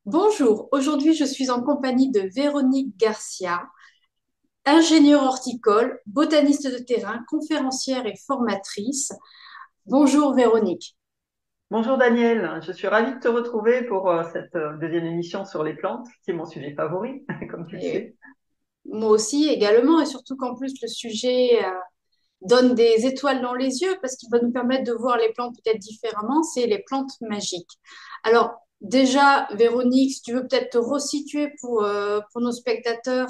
Bonjour, aujourd'hui je suis en compagnie de Véronique Garcia, ingénieure horticole, botaniste de terrain, conférencière et formatrice. Bonjour Véronique. Bonjour Daniel, je suis ravie de te retrouver pour cette deuxième émission sur les plantes, qui est mon sujet favori, comme tu le Et sais. moi aussi également, et surtout qu'en plus le sujet donne des étoiles dans les yeux parce qu'il va nous permettre de voir les plantes peut-être différemment, c'est les plantes magiques. Alors déjà Véronique, si tu veux peut-être te resituer pour nos spectateurs,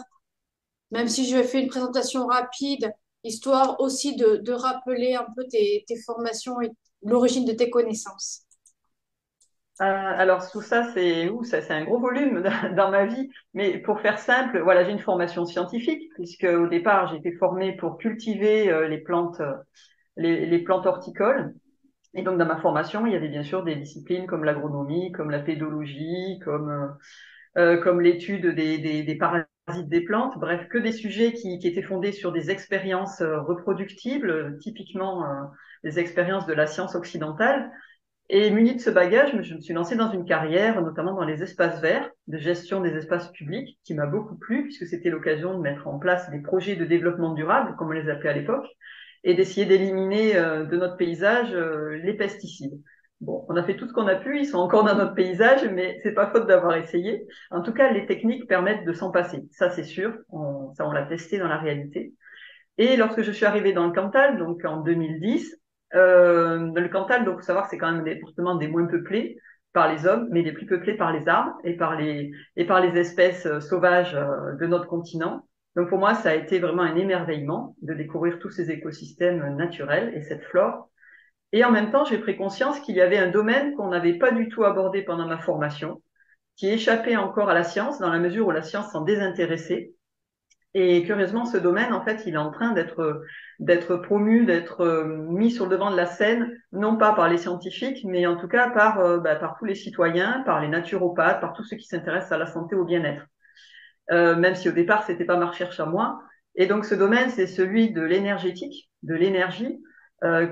même si je fais une présentation rapide, histoire aussi de rappeler un peu tes formations et l'origine de tes connaissances. Alors tout ça, c'est un gros volume dans ma vie, mais pour faire simple, voilà, j'ai une formation scientifique, puisque au départ, j'ai été formée pour cultiver les plantes horticoles. Et donc dans ma formation, il y avait bien sûr des disciplines comme l'agronomie, comme la pédologie, comme l'étude des parasites des plantes, bref, que des sujets qui étaient fondés sur des expériences reproductibles, typiquement des expériences de la science occidentale. Et muni de ce bagage, je me suis lancée dans une carrière, notamment dans les espaces verts, de gestion des espaces publics, qui m'a beaucoup plu, puisque c'était l'occasion de mettre en place des projets de développement durable, comme on les appelait à l'époque, et d'essayer d'éliminer de notre paysage les pesticides. Bon, on a fait tout ce qu'on a pu, ils sont encore dans notre paysage, mais c'est pas faute d'avoir essayé. En tout cas, les techniques permettent de s'en passer, ça c'est sûr, ça on l'a testé dans la réalité. Et lorsque je suis arrivée dans le Cantal, donc en 2010, dans le Cantal, donc faut savoir que c'est quand même des départements des moins peuplés par les hommes, mais les plus peuplés par les arbres et par les espèces sauvages de notre continent. Donc pour moi, ça a été vraiment un émerveillement de découvrir tous ces écosystèmes naturels et cette flore. Et en même temps, j'ai pris conscience qu'il y avait un domaine qu'on n'avait pas du tout abordé pendant ma formation, qui échappait encore à la science, dans la mesure où la science s'en désintéressait. Et curieusement, ce domaine, en fait, il est en train d'être promu, d'être mis sur le devant de la scène, non pas par les scientifiques, mais en tout cas par tous les citoyens, par les naturopathes, par tous ceux qui s'intéressent à la santé, au bien-être. Même si au départ, c'était pas ma recherche à moi. Et donc, ce domaine, c'est celui de l'énergétique, de l'énergie,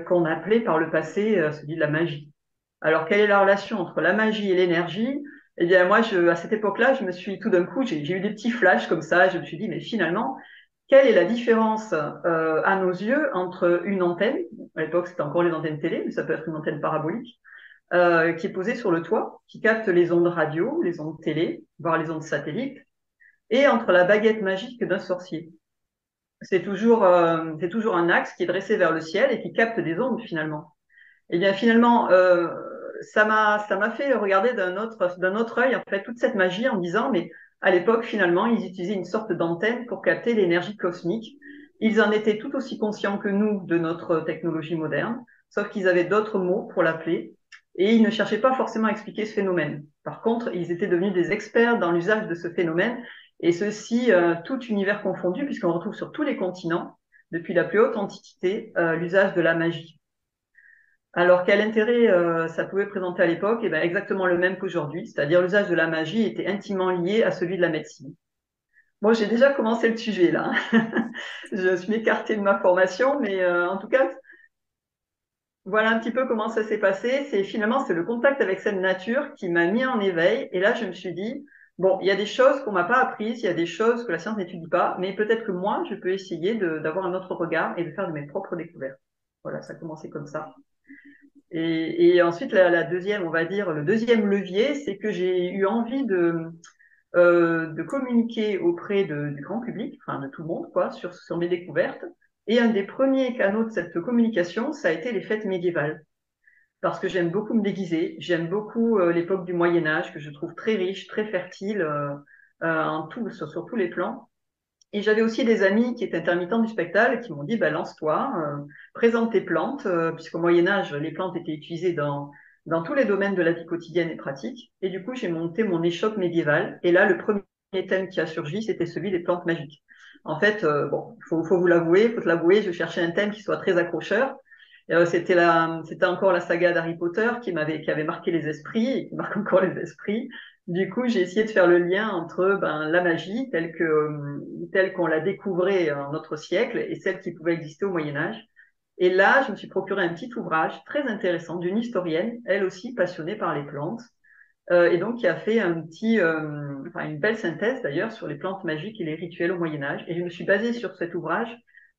qu'on appelait par le passé celui de la magie. Alors, quelle est la relation entre la magie et l'énergie? Eh bien, moi, à cette époque-là, je me suis tout d'un coup, j'ai eu des petits flashs comme ça. Je me suis dit, mais finalement, quelle est la différence à nos yeux entre une antenne, à l'époque c'était encore les antennes télé, mais ça peut être une antenne parabolique, qui est posée sur le toit, qui capte les ondes radio, les ondes télé, voire les ondes satellites, et entre la baguette magique d'un sorcier. C'est toujours un axe qui est dressé vers le ciel et qui capte des ondes finalement. Eh bien, finalement, ça m'a fait regarder d'un autre œil, en fait, toute cette magie en me disant, mais à l'époque, finalement, ils utilisaient une sorte d'antenne pour capter l'énergie cosmique. Ils en étaient tout aussi conscients que nous de notre technologie moderne, sauf qu'ils avaient d'autres mots pour l'appeler et ils ne cherchaient pas forcément à expliquer ce phénomène. Par contre, ils étaient devenus des experts dans l'usage de ce phénomène et ceci, tout univers confondu, puisqu'on retrouve sur tous les continents, depuis la plus haute antiquité, l'usage de la magie. Alors, quel intérêt ça pouvait présenter à l'époque? Eh ben, exactement le même qu'aujourd'hui, c'est-à-dire l'usage de la magie était intimement lié à celui de la médecine. Bon, j'ai déjà commencé le sujet là. Je suis écartée de ma formation, mais en tout cas, voilà un petit peu comment ça s'est passé. C'est le contact avec cette nature qui m'a mis en éveil. Et là, je me suis dit, bon, il y a des choses qu'on m'a pas apprises, il y a des choses que la science n'étudie pas, mais peut-être que moi, je peux essayer d'avoir un autre regard et de faire de mes propres découvertes. Voilà, ça a commencé comme ça. Et ensuite, la deuxième, on va dire, le deuxième levier, c'est que j'ai eu envie de communiquer auprès du grand public, enfin de tout le monde, quoi, sur mes découvertes. Et un des premiers canaux de cette communication, ça a été les fêtes médiévales. Parce que j'aime beaucoup me déguiser, j'aime beaucoup l'époque du Moyen Âge, que je trouve très riche, très fertile, sur tous les plans. Et j'avais aussi des amis qui étaient intermittents du spectacle et qui m'ont dit, bah, lance-toi, présente tes plantes, puisqu'au Moyen Âge, les plantes étaient utilisées dans tous les domaines de la vie quotidienne et pratique. Et du coup, j'ai monté mon échoppe médiévale. Et là, le premier thème qui a surgi, c'était celui des plantes magiques. En fait, bon, faut vous l'avouer, faut te l'avouer, je cherchais un thème qui soit très accrocheur. C'était encore la saga d'Harry Potter qui avait marqué les esprits et qui marque encore les esprits. Du coup, j'ai essayé de faire le lien entre la magie telle qu'on la découvrait en notre siècle et celle qui pouvait exister au Moyen Âge. Et là, je me suis procuré un petit ouvrage très intéressant d'une historienne, elle aussi passionnée par les plantes, et donc qui a fait enfin, une belle synthèse d'ailleurs sur les plantes magiques et les rituels au Moyen Âge. Et je me suis basée sur cet ouvrage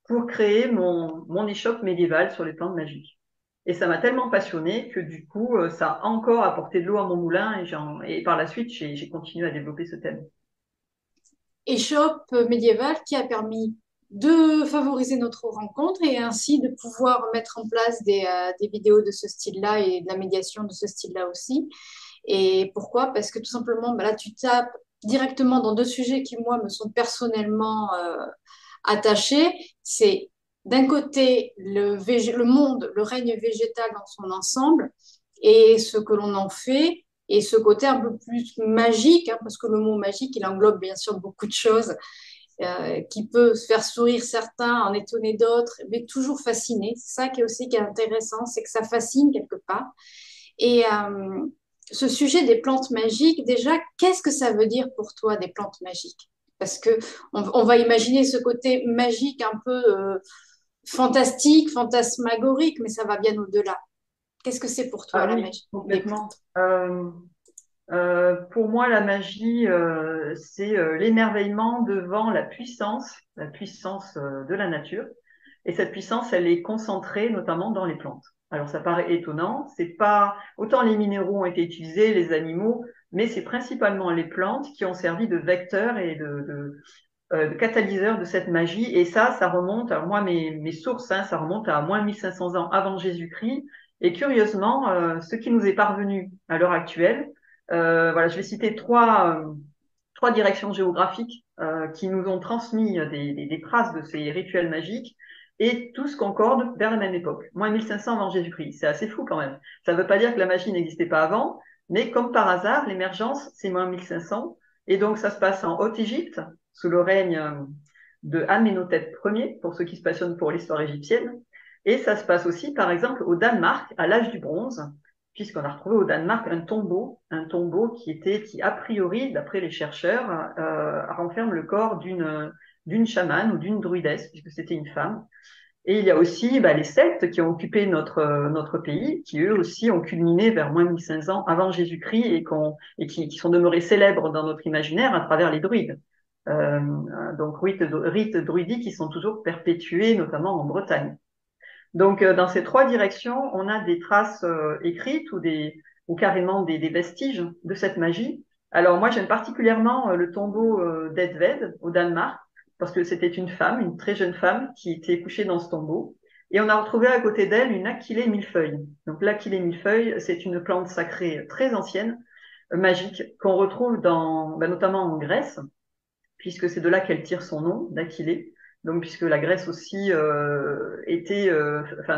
pour créer mon e-shop médiéval sur les plantes magiques. Et ça m'a tellement passionnée que du coup, ça a encore apporté de l'eau à mon moulin et par la suite, j'ai continué à développer ce thème. Échoppe médiéval qui a permis de favoriser notre rencontre et ainsi de pouvoir mettre en place des vidéos de ce style-là et de la médiation de ce style-là aussi. Et pourquoi? Parce que tout simplement, bah là, tu tapes directement dans deux sujets qui, moi, me sont personnellement attachés. C'est d'un côté le monde, le règne végétal dans son ensemble et ce que l'on en fait, et ce côté un peu plus magique, hein, parce que le mot magique, il englobe bien sûr beaucoup de choses, qui peut faire sourire certains, en étonner d'autres, mais toujours fasciner. C'est ça qui est aussi qui est intéressant, c'est que ça fascine quelque part. Et ce sujet des plantes magiques, déjà, qu'est-ce que ça veut dire pour toi des plantes magiques? Parce que on va imaginer ce côté magique un peu fantastique, fantasmagorique, mais ça va bien au-delà. Qu'est-ce que c'est pour toi Ah la oui, magie des complètement. plantes? Pour moi, la magie, c'est l'émerveillement devant la puissance de la nature. Et cette puissance, elle est concentrée notamment dans les plantes. Alors ça paraît étonnant, c'est pas autant les minéraux ont été utilisés, les animaux, mais c'est principalement les plantes qui ont servi de vecteurs et de catalyseurs de cette magie. Et ça remonte. Alors moi, mes sources, hein, ça remonte à moins 1500 ans avant Jésus-Christ. Et curieusement, ce qui nous est parvenu à l'heure actuelle, voilà, je vais citer trois directions géographiques qui nous ont transmis des traces de ces rituels magiques et tous concordent vers la même époque, moins 1500 avant Jésus-Christ. C'est assez fou quand même. Ça ne veut pas dire que la magie n'existait pas avant, mais comme par hasard, l'émergence, c'est moins 1500. Et donc, ça se passe en Haute-Égypte, sous le règne de Amenhotep Ier, pour ceux qui se passionnent pour l'histoire égyptienne. Et ça se passe aussi, par exemple, au Danemark, à l'âge du bronze, puisqu'on a retrouvé au Danemark un tombeau qui a priori, d'après les chercheurs, renferme le corps d'une chamane ou d'une druidesse, puisque c'était une femme. Et il y a aussi les Celtes qui ont occupé notre pays, qui eux aussi ont culminé vers moins 1500 ans avant Jésus-Christ et qui sont demeurés célèbres dans notre imaginaire à travers les druides. Donc rites druidiques qui sont toujours perpétués, notamment en Bretagne. Donc, dans ces trois directions, on a des traces écrites ou carrément des vestiges de cette magie. Alors, moi, j'aime particulièrement le tombeau d'Edved au Danemark, parce que c'était une femme, une très jeune femme, qui était couchée dans ce tombeau. Et on a retrouvé à côté d'elle une achillée millefeuille. Donc, l'achillée millefeuille, c'est une plante sacrée très ancienne, magique, qu'on retrouve notamment en Grèce, puisque c'est de là qu'elle tire son nom, d'Aquilée. Donc, puisque la Grèce aussi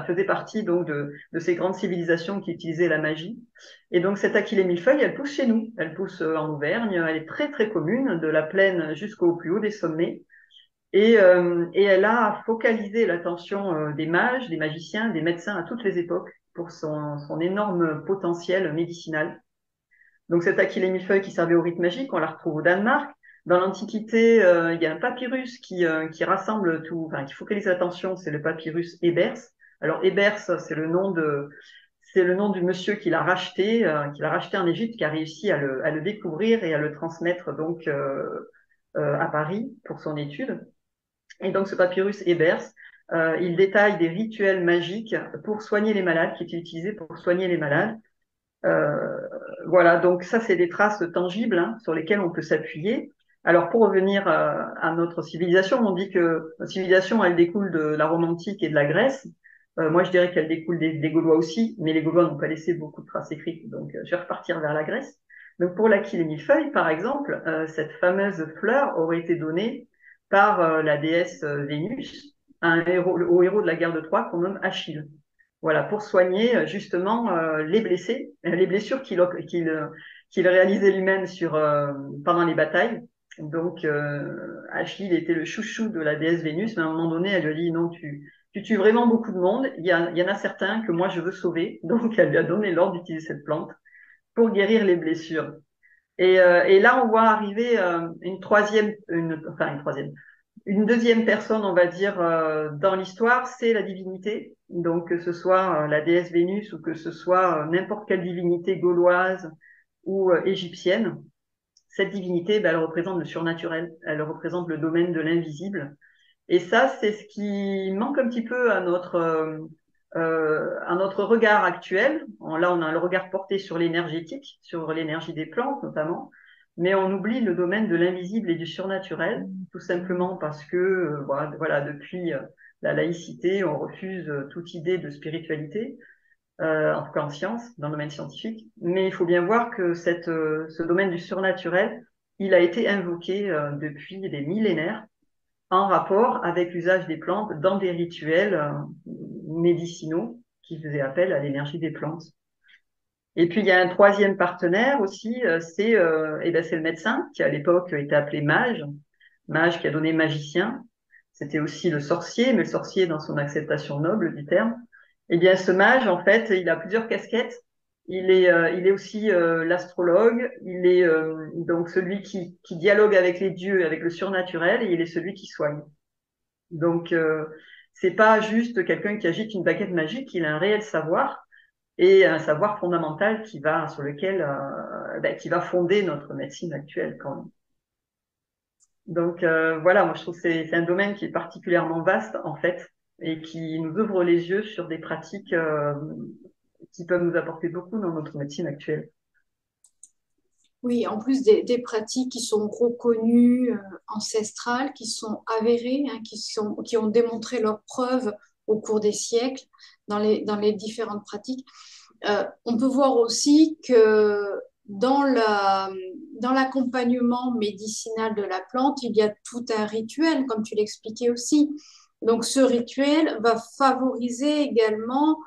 faisait partie donc de ces grandes civilisations qui utilisaient la magie. Et donc, cette Aquilée millefeuille, elle pousse chez nous. Elle pousse en Auvergne. Elle est très, très commune, de la plaine jusqu'au plus haut des sommets. Et elle a focalisé l'attention des mages, des magiciens, des médecins à toutes les époques pour son énorme potentiel médicinal. Donc cette Aquilée millefeuille qui servait au rite magique, on la retrouve au Danemark. Dans l'Antiquité, il y a un papyrus qui rassemble tout, enfin, qui focalise l'attention, c'est le papyrus Ebers. Alors Ebers, c'est le nom du monsieur qui l'a racheté en Égypte, qui a réussi à le découvrir et à le transmettre donc à Paris pour son étude. Et donc ce papyrus Ebers, il détaille des rituels magiques pour soigner les malades, qui étaient utilisés pour soigner les malades. Euh, voilà, donc ça, c'est des traces tangibles sur lesquelles on peut s'appuyer. Alors, pour revenir à notre civilisation, on dit que notre civilisation, elle découle de la Rome antique et de la Grèce. Moi, je dirais qu'elle découle des Gaulois aussi, mais les Gaulois n'ont pas laissé beaucoup de traces écrites, donc je vais repartir vers la Grèce. Donc, pour l'Achille millefeuille, par exemple, cette fameuse fleur aurait été donnée par la déesse Vénus au héros de la guerre de Troie qu'on nomme Achille. Voilà, pour soigner justement les blessés, les blessures qu'il réalisait lui-même pendant les batailles. Donc, Achille était le chouchou de la déesse Vénus, mais à un moment donné, elle lui a dit, non, tu tues vraiment beaucoup de monde, il y en a certains que moi je veux sauver. Donc, elle lui a donné l'ordre d'utiliser cette plante pour guérir les blessures. Et là, on voit arriver une deuxième personne, on va dire, dans l'histoire, c'est la divinité. Donc, que ce soit la déesse Vénus ou que ce soit n'importe quelle divinité gauloise ou égyptienne, cette divinité, ben, elle représente le surnaturel, elle représente le domaine de l'invisible. Et ça, c'est ce qui manque un petit peu à notre regard actuel. Là, on a le regard porté sur l'énergétique, sur l'énergie des plantes notamment, mais on oublie le domaine de l'invisible et du surnaturel, tout simplement parce que, voilà, depuis la laïcité, on refuse toute idée de spiritualité, en tout cas en science, dans le domaine scientifique. Mais il faut bien voir que ce domaine du surnaturel, il a été invoqué depuis des millénaires en rapport avec l'usage des plantes dans des rituels médicinaux qui faisaient appel à l'énergie des plantes. Et puis il y a un troisième partenaire aussi, c'est le médecin qui à l'époque était appelé mage, mage qui a donné magicien. C'était aussi le sorcier, mais le sorcier dans son acceptation noble du terme. Eh bien, ce mage, en fait, il a plusieurs casquettes. Il est aussi l'astrologue. Il est donc celui qui dialogue avec les dieux, avec le surnaturel, et il est celui qui soigne. Donc, c'est pas juste quelqu'un qui agite une baguette magique. Il a un réel savoir et un savoir fondamental sur lequel, qui va fonder notre médecine actuelle quand même. Donc voilà, moi je trouve que c'est un domaine qui est particulièrement vaste en fait et qui nous ouvre les yeux sur des pratiques qui peuvent nous apporter beaucoup dans notre médecine actuelle. Oui, en plus des pratiques qui sont reconnues, ancestrales, qui sont avérées, hein, qui ont démontré leurs preuves au cours des siècles dans les différentes pratiques. On peut voir aussi que dans l'accompagnement médicinal de la plante, il y a tout un rituel, comme tu l'expliquais aussi. Donc, ce rituel va favoriser également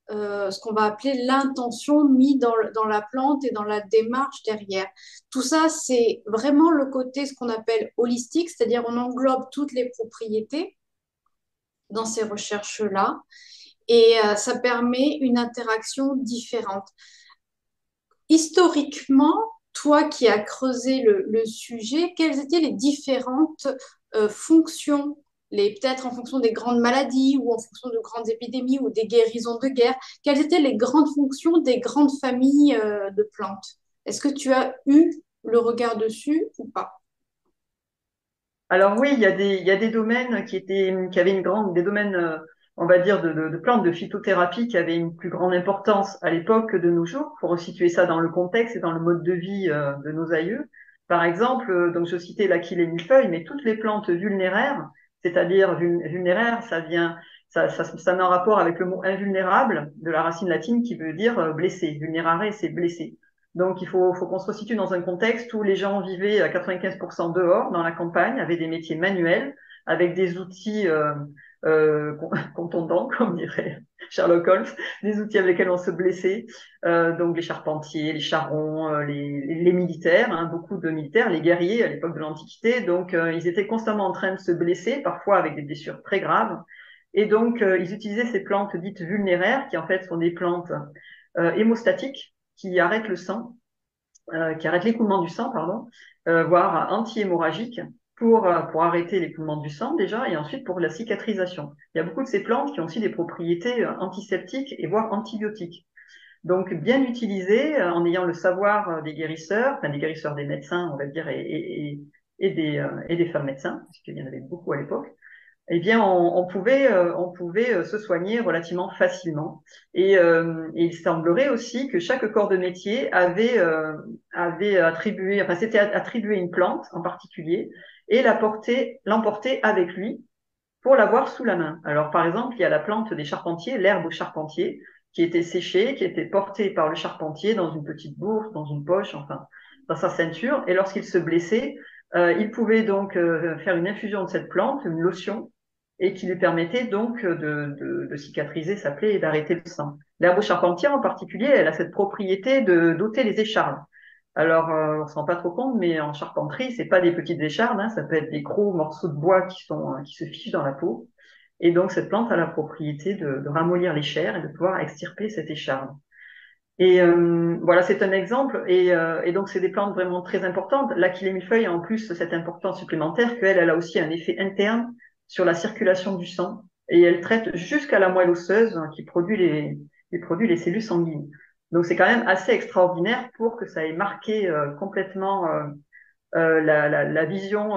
ce qu'on va appeler l'intention mise dans la plante et dans la démarche derrière. Tout ça, c'est vraiment le côté, ce qu'on appelle holistique, c'est-à-dire on englobe toutes les propriétés dans ces recherches-là et ça permet une interaction différente. Historiquement, toi qui as creusé le sujet, quelles étaient les différentes fonctions, peut-être en fonction des grandes maladies ou en fonction de grandes épidémies ou des guérisons de guerre, quelles étaient les grandes fonctions des grandes familles de plantes? Est-ce que tu as eu le regard dessus ou pas? Alors oui, il y a des domaines qui avaient des domaines, on va dire, de plantes de phytothérapie qui avaient une plus grande importance à l'époque que de nos jours, pour resituer ça dans le contexte et dans le mode de vie de nos aïeux. Par exemple, donc je citais l'aquil et millefeuille, mais toutes les plantes vulnéraires, c'est-à-dire vulnéraires, ça a un rapport avec le mot invulnérable de la racine latine qui veut dire blessé. Vulnérare, c'est blessé. Donc, faut qu'on se resitue dans un contexte où les gens vivaient à 95% dehors, dans la campagne, avec des métiers manuels, avec des outils contondants, comme dirait Sherlock Holmes, des outils avec lesquels on se blessait. Donc, les charpentiers, les charrons, les militaires, hein, beaucoup de militaires, les guerriers à l'époque de l'Antiquité. Donc, ils étaient constamment en train de se blesser, parfois avec des blessures très graves. Et donc, ils utilisaient ces plantes dites vulnéraires, qui en fait sont des plantes hémostatiques, qui arrête le sang, qui arrête l'écoulement du sang, pardon, voire anti-hémorragique pour arrêter l'écoulement du sang déjà, et ensuite pour la cicatrisation. Il y a beaucoup de ces plantes qui ont aussi des propriétés antiseptiques et voire antibiotiques. Donc bien utilisées en ayant le savoir des guérisseurs, enfin des guérisseurs des médecins, on va dire, et des femmes médecins, parce qu'il y en avait beaucoup à l'époque, eh bien, on pouvait se soigner relativement facilement. Et il semblerait aussi que chaque corps de métier avait attribué, enfin, s'était attribué une plante en particulier et l'emporter avec lui pour l'avoir sous la main. Alors, par exemple, il y a la plante des charpentiers, l'herbe au charpentier, qui était séchée, qui était portée par le charpentier dans une petite bourse, dans une poche, enfin, dans sa ceinture. Et lorsqu'il se blessait, il pouvait donc faire une infusion de cette plante, une lotion, et qui lui permettait donc de cicatriser sa plaie et d'arrêter le sang. L'herbe charpentière en particulier, elle a cette propriété d'ôter les échardes. Alors, on se rend pas trop compte, mais en charpenterie, c'est pas des petites échardes, hein, ça peut être des gros morceaux de bois qui se fichent dans la peau. Et donc, cette plante a la propriété de ramollir les chairs et de pouvoir extirper cette écharde. Et voilà, c'est un exemple. Et donc, c'est des plantes vraiment très importantes. L'Achillée millefeuille a en plus cette importance supplémentaire elle a aussi un effet interne sur la circulation du sang. Et elle traite jusqu'à la moelle osseuse qui produit les cellules sanguines. Donc c'est quand même assez extraordinaire pour que ça ait marqué complètement la vision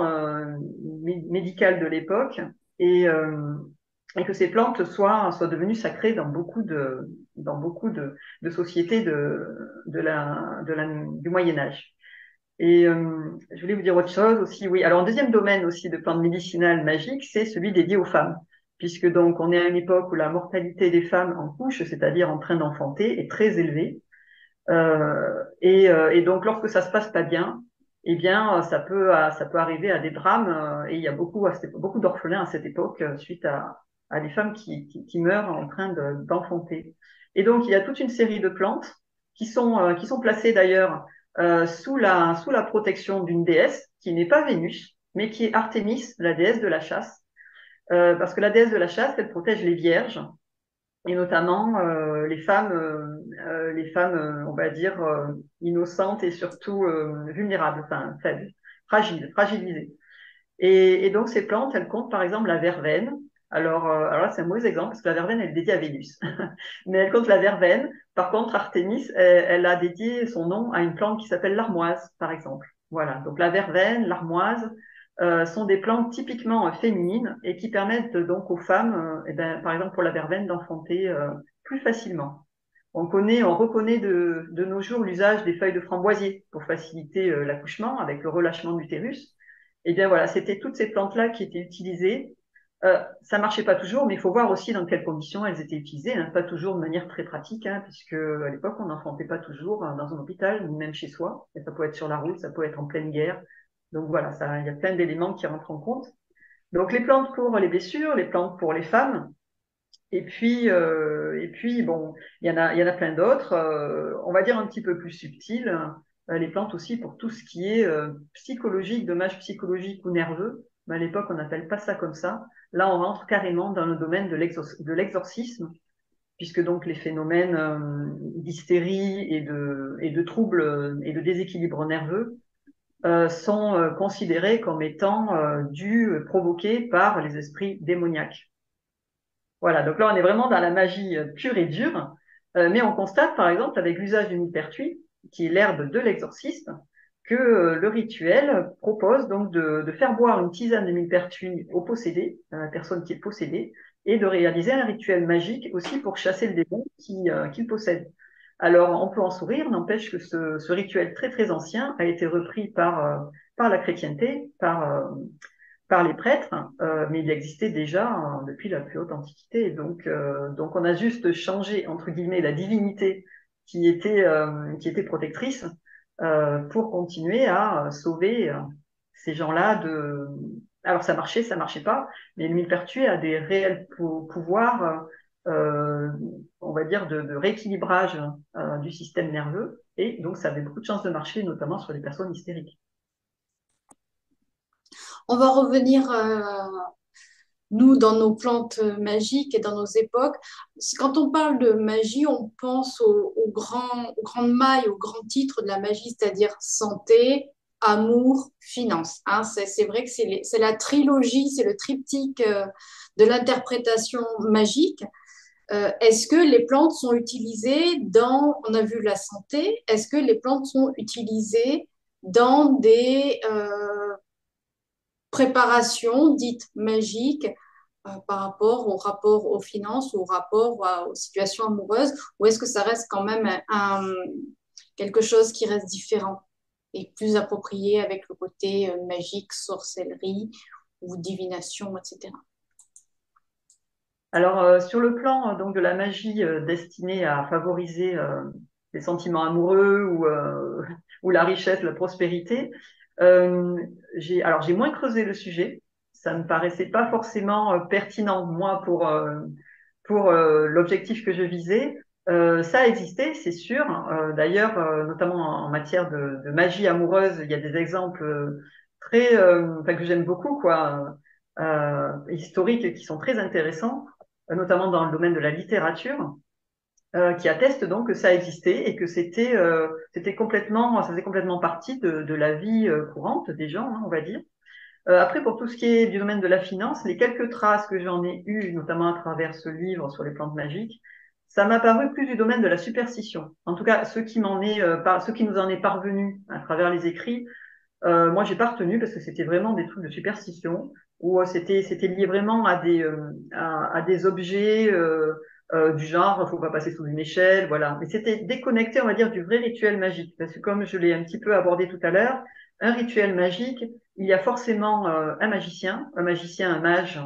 médicale de l'époque et, euh, et que ces plantes soient devenues sacrées dans beaucoup de sociétés du Moyen Âge. Et je voulais vous dire autre chose aussi. Oui, alors un deuxième domaine aussi de plantes médicinales magiques, c'est celui dédié aux femmes, puisque donc on est à une époque où la mortalité des femmes en couche, c'est-à-dire en train d'enfanter, est très élevée. Et donc lorsque ça se passe pas bien, eh bien ça peut arriver à des drames. Et il y a beaucoup d'orphelins à cette époque suite à des femmes qui meurent en train d'enfanter. Et donc il y a toute une série de plantes qui sont placées d'ailleurs sous la protection d'une déesse qui n'est pas Vénus, mais qui est Artémis, la déesse de la chasse. Parce que la déesse de la chasse, elle protège les vierges et notamment les femmes, on va dire, innocentes et surtout vulnérables, enfin faibles, fragilisées. Et donc ces plantes, elles comptent par exemple la verveine. Alors là, c'est un mauvais exemple parce que la verveine, elle est dédiée à Vénus. Mais elle compte la verveine. Par contre, Artémis, elle a dédié son nom à une plante qui s'appelle l'armoise, par exemple. Voilà. Donc la verveine, l'armoise sont des plantes typiquement féminines et qui permettent donc aux femmes, eh ben, par exemple pour la verveine, d'enfanter plus facilement. On reconnaît de nos jours l'usage des feuilles de framboisier pour faciliter l'accouchement avec le relâchement de l'utérus. Et bien voilà, c'était toutes ces plantes-là qui étaient utilisées. Ça marchait pas toujours, mais il faut voir aussi dans quelles conditions elles étaient utilisées, hein, pas toujours de manière très pratique, hein, puisque à l'époque on n'enfantait pas toujours dans un hôpital, ni même chez soi. Et ça peut être sur la route, ça peut être en pleine guerre. Donc voilà, ça, il y a plein d'éléments qui rentrent en compte. Donc les plantes pour les blessures, les plantes pour les femmes, et puis bon, il y en a plein d'autres. On va dire un petit peu plus subtiles. Les plantes aussi pour tout ce qui est psychologique, dommages psychologiques ou nerveux. Mais à l'époque, on n'appelle pas ça comme ça. Là, on rentre carrément dans le domaine de l'exorcisme, puisque donc les phénomènes d'hystérie et de troubles et de déséquilibre nerveux sont considérés comme étant provoqués par les esprits démoniaques. Voilà, donc là, on est vraiment dans la magie pure et dure, mais on constate, par exemple, avec l'usage du millepertuis, qui est l'herbe de l'exorciste, que le rituel propose donc de faire boire une tisane de millepertuis au possédé, à la personne qui est possédée, et de réaliser un rituel magique aussi pour chasser le démon qu'il possède. Alors, on peut en sourire, n'empêche que ce rituel très très ancien a été repris par la chrétienté, par les prêtres, mais il existait déjà depuis la plus haute antiquité. Donc on a juste changé, entre guillemets, la divinité qui était protectrice pour continuer à sauver ces gens-là de... Alors ça marchait pas, mais le millepertuis a des réels pouvoirs, on va dire, de rééquilibrage du système nerveux, et donc ça avait beaucoup de chances de marcher, notamment sur les personnes hystériques. On va revenir, nous, dans nos plantes magiques et dans nos époques. Quand on parle de magie, on pense aux grandes mailles, aux grands titres de la magie, c'est-à-dire santé, amour, finance. Hein. C'est vrai que c'est la trilogie, c'est le triptyque de l'interprétation magique. Est-ce que les plantes sont utilisées on a vu la santé, est-ce que les plantes sont utilisées dans des préparations dites magiques par rapport aux finances ou aux situations amoureuses, ou est-ce que ça reste quand même quelque chose qui reste différent et plus approprié avec le côté magique, sorcellerie ou divination, etc. Alors, sur le plan donc de la magie destinée à favoriser les sentiments amoureux ou la richesse, la prospérité, j'ai moins creusé le sujet. Ça me paraissait pas forcément pertinent, moi, pour l'objectif que je visais. Ça a existé, c'est sûr. D'ailleurs, notamment en matière de magie amoureuse, il y a des exemples enfin, que j'aime beaucoup, quoi, historiques, qui sont très intéressants, notamment dans le domaine de la littérature, qui attestent donc que ça existait et que ça faisait complètement partie de la vie courante des gens, hein, on va dire. Après, pour tout ce qui est du domaine de la finance, les quelques traces que j'en ai eues, notamment à travers ce livre sur les plantes magiques, ça m'a paru plus du domaine de la superstition. En tout cas, ce qui nous en est parvenu à travers les écrits, moi, j'ai pas retenu parce que c'était vraiment des trucs de superstition où c'était lié vraiment à des objets du genre, faut pas passer sous une échelle, voilà. Mais c'était déconnecté, on va dire, du vrai rituel magique parce que comme je l'ai un petit peu abordé tout à l'heure, un rituel magique, il y a forcément un magicien, un mage,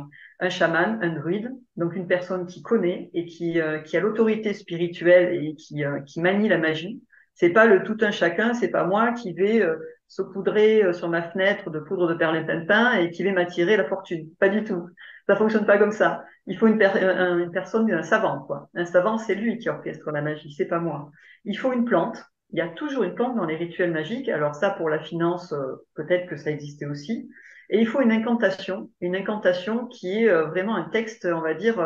un chaman, un druide, donc une personne qui connaît et qui a l'autorité spirituelle et qui manie la magie. C'est pas le tout un chacun, c'est pas moi qui vais saupoudrer sur ma fenêtre de poudre de perlimpinpin et qui va m'attirer la fortune. Pas du tout. Ça fonctionne pas comme ça. Il faut une personne, un savant, quoi. Un savant, c'est lui qui orchestre la magie, c'est pas moi. Il faut une plante. Il y a toujours une plante dans les rituels magiques. Alors ça, pour la finance, peut-être que ça existait aussi. Et il faut une incantation qui est vraiment un texte, on va dire,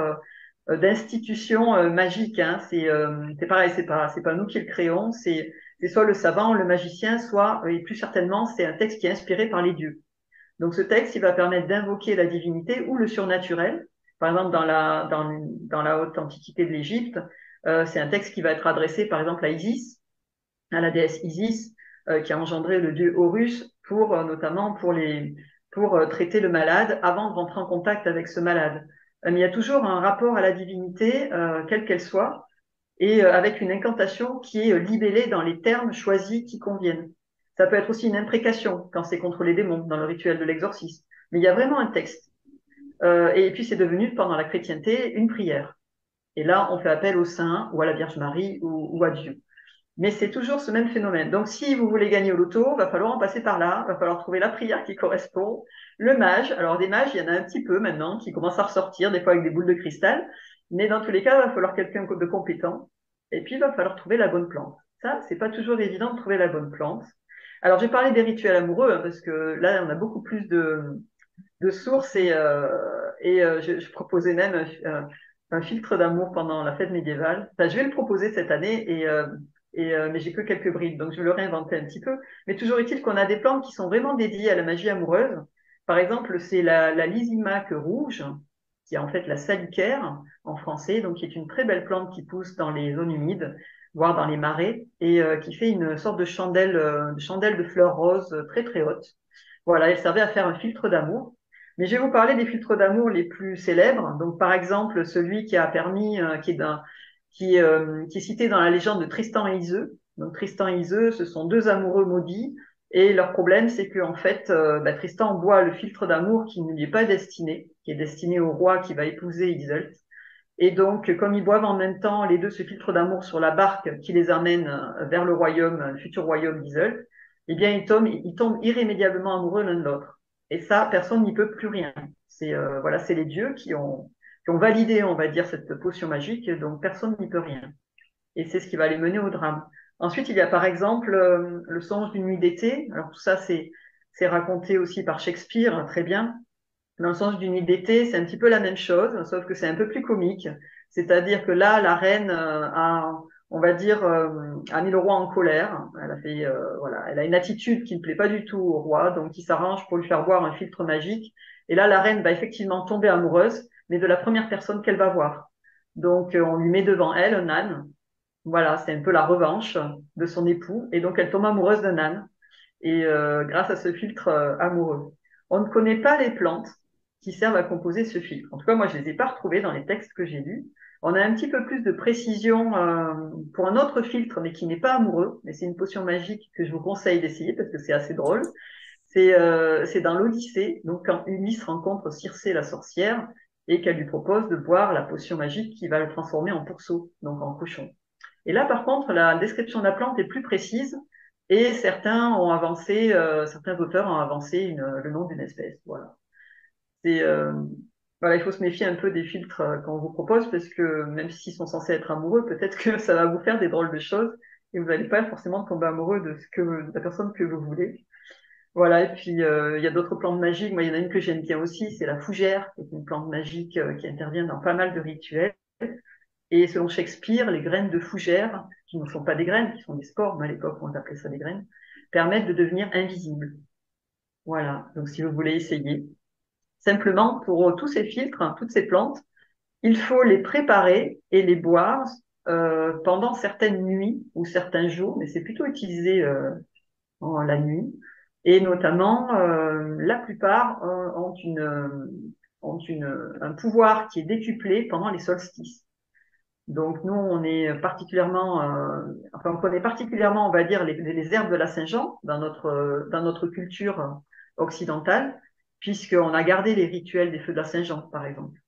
d'institution magique. Hein. C'est pareil, c'est pas nous qui le créons, c'est soit le savant, le magicien, soit, et plus certainement, c'est un texte qui est inspiré par les dieux. Donc ce texte, il va permettre d'invoquer la divinité ou le surnaturel. Par exemple, dans la haute antiquité de l'Égypte, c'est un texte qui va être adressé, par exemple, à Isis, à la déesse Isis, qui a engendré le dieu Horus pour notamment pour traiter le malade avant de rentrer en contact avec ce malade. Mais il y a toujours un rapport à la divinité, quelle qu'elle soit, et avec une incantation qui est libellée dans les termes choisis qui conviennent. Ça peut être aussi une imprécation quand c'est contre les démons dans le rituel de l'exorcisme. Mais il y a vraiment un texte. Et puis c'est devenu pendant la chrétienté une prière. Et là, on fait appel au saint ou à la Vierge Marie ou à Dieu. Mais c'est toujours ce même phénomène. Donc, si vous voulez gagner au loto, va falloir en passer par là, va falloir trouver la prière qui correspond, le mage. Alors, des mages, il y en a un petit peu maintenant qui commencent à ressortir, des fois avec des boules de cristal. Mais dans tous les cas, il va falloir quelqu'un de compétent. Et puis, il va falloir trouver la bonne plante. Ça, c'est pas toujours évident de trouver la bonne plante. Alors, j'ai parlé des rituels amoureux, hein, parce que là, on a beaucoup plus de sources et je proposais même un filtre d'amour pendant la fête médiévale. Enfin, je vais le proposer cette année mais j'ai que quelques brides, donc je vais le réinventer un petit peu. Mais toujours est-il qu'on a des plantes qui sont vraiment dédiées à la magie amoureuse. Par exemple, c'est la lysimaque rouge, qui est en fait la salicaire en français, donc qui est une très belle plante qui pousse dans les zones humides, voire dans les marais, et qui fait une sorte de chandelle de fleurs roses très très haute. Voilà, elle servait à faire un filtre d'amour. Mais je vais vous parler des filtres d'amour les plus célèbres. Donc, par exemple, celui qui a permis, qui est cité dans la légende de Tristan et Iseux. Donc, Tristan et Iseux, ce sont deux amoureux maudits. Et leur problème, c'est que en fait, Tristan boit le filtre d'amour qui ne lui est pas destiné, qui est destiné au roi qui va épouser Iseult. Et donc, comme ils boivent en même temps, les deux ce filtre d'amour sur la barque qui les amène vers le futur royaume d'Iseult, eh bien, ils tombent irrémédiablement amoureux l'un de l'autre. Et ça, personne n'y peut plus rien. Voilà, c'est les dieux qui ont validé, on va dire, cette potion magique, donc personne n'y peut rien. Et c'est ce qui va les mener au drame. Ensuite, il y a par exemple le songe d'une nuit d'été. Alors tout ça, c'est raconté aussi par Shakespeare, très bien. Dans le sens d'une nuit d'été, c'est un petit peu la même chose, sauf que c'est un peu plus comique. C'est-à-dire que là, la reine on va dire, a mis le roi en colère. Elle a fait, voilà, elle a une attitude qui ne plaît pas du tout au roi, donc il s'arrange pour lui faire boire un filtre magique. Et là, la reine va effectivement tomber amoureuse, mais de la première personne qu'elle va voir. Donc, on lui met devant elle un âne. Voilà, c'est un peu la revanche de son époux. Et donc, elle tombe amoureuse d'un âne. Et grâce à ce filtre amoureux. On ne connaît pas les plantes qui servent à composer ce filtre. En tout cas, moi, je les ai pas retrouvées dans les textes que j'ai lus. On a un petit peu plus de précision pour un autre filtre, mais qui n'est pas amoureux. Mais c'est une potion magique que je vous conseille d'essayer parce que c'est assez drôle. C'est dans l'Odyssée, donc quand Ulysse rencontre Circé la sorcière et qu'elle lui propose de boire la potion magique qui va le transformer en pourceau, donc en cochon. Et là, par contre, la description de la plante est plus précise et certains auteurs ont avancé le nom d'une espèce. Voilà. C'est, euh, voilà, il faut se méfier un peu des filtres qu'on vous propose parce que même s'ils sont censés être amoureux, peut-être que ça va vous faire des drôles de choses et vous n'allez pas forcément tomber amoureux de la personne que vous voulez. Voilà, et puis il y a d'autres plantes magiques. Moi, il y en a une que j'aime bien aussi, c'est la fougère, qui est une plante magique qui intervient dans pas mal de rituels. Et selon Shakespeare, les graines de fougère, qui ne sont pas des graines, qui sont des spores, mais à l'époque on appelait ça des graines, permettent de devenir invisibles. Voilà, donc si vous voulez essayer. Simplement, pour tous ces filtres, toutes ces plantes, il faut les préparer et les boire pendant certaines nuits ou certains jours, mais c'est plutôt utilisé en la nuit. Et notamment, la plupart un pouvoir qui est décuplé pendant les solstices. Donc nous, on est particulièrement, enfin on connaît particulièrement, on va dire, les herbes de la Saint-Jean dans notre culture occidentale, puisqu'on a gardé les rituels des feux de la Saint-Jean, par exemple.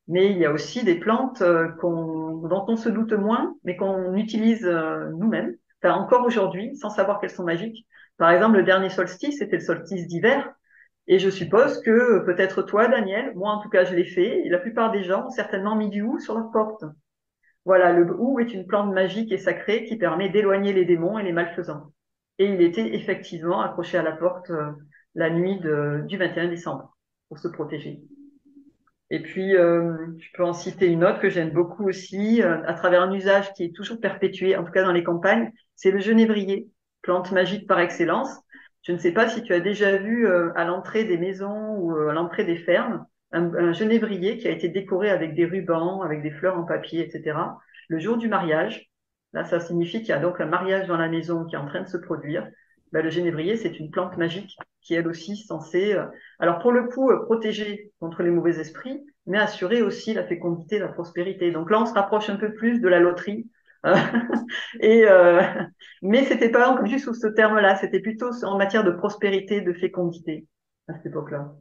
Mais il y a aussi des plantes dont on se doute moins, mais qu'on utilise nous-mêmes, enfin, encore aujourd'hui, sans savoir qu'elles sont magiques. Par exemple, le dernier solstice, c'était le solstice d'hiver, et je suppose que peut-être toi, Daniel, moi en tout cas je l'ai fait, et la plupart des gens ont certainement mis du hou sur leur porte. Voilà, le hou est une plante magique et sacrée qui permet d'éloigner les démons et les malfaisants. Et il était effectivement accroché à la porte la nuit du 21 décembre pour se protéger. Et puis, je peux en citer une autre que j'aime beaucoup aussi, à travers un usage qui est toujours perpétué, en tout cas dans les campagnes, c'est le genévrier, plante magique par excellence. Je ne sais pas si tu as déjà vu à l'entrée des maisons ou à l'entrée des fermes un genévrier qui a été décoré avec des rubans, avec des fleurs en papier, etc. Le jour du mariage, là, ça signifie qu'il y a donc un mariage dans la maison qui est en train de se produire. Ben, le genévrier, c'est une plante magique qui est elle aussi censée, alors pour le coup, protéger contre les mauvais esprits, mais assurer aussi la fécondité, la prospérité. Donc là, on se rapproche un peu plus de la loterie. Euh, et mais c'était pas juste sous ce terme-là, c'était plutôt en matière de prospérité, de fécondité à cette époque-là.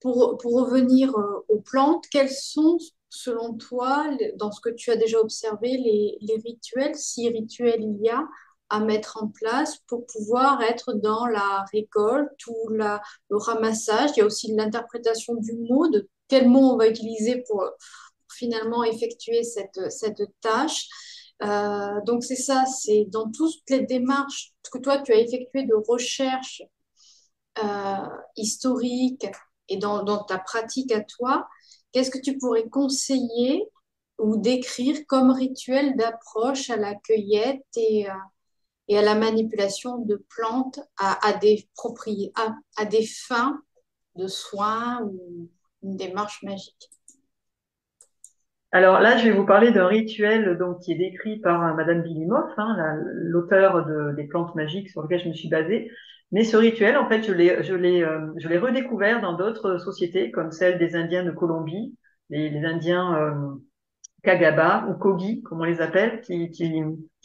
Pour revenir aux plantes, quels sont, selon toi, dans ce que tu as déjà observé, les rituels, si rituels il y a, à mettre en place pour pouvoir être dans la récolte ou le ramassage? Il y a aussi l'interprétation du mot, de quel mot on va utiliser pour finalement effectuer cette tâche. Donc c'est ça, c'est dans toutes les démarches que toi tu as effectuées de recherche historique et dans ta pratique à toi, qu'est-ce que tu pourrais conseiller ou décrire comme rituel d'approche à la cueillette et à la manipulation de plantes à des fins de soins ou une démarche magique? Alors là, je vais vous parler d'un rituel donc qui est décrit par Madame Bilimoff, hein, l'auteur des plantes magiques sur lequel je me suis basée. Mais ce rituel, en fait, je l'ai redécouvert dans d'autres sociétés, comme celle des Indiens de Colombie, les Indiens Kagaba ou Kogi, comme on les appelle, qui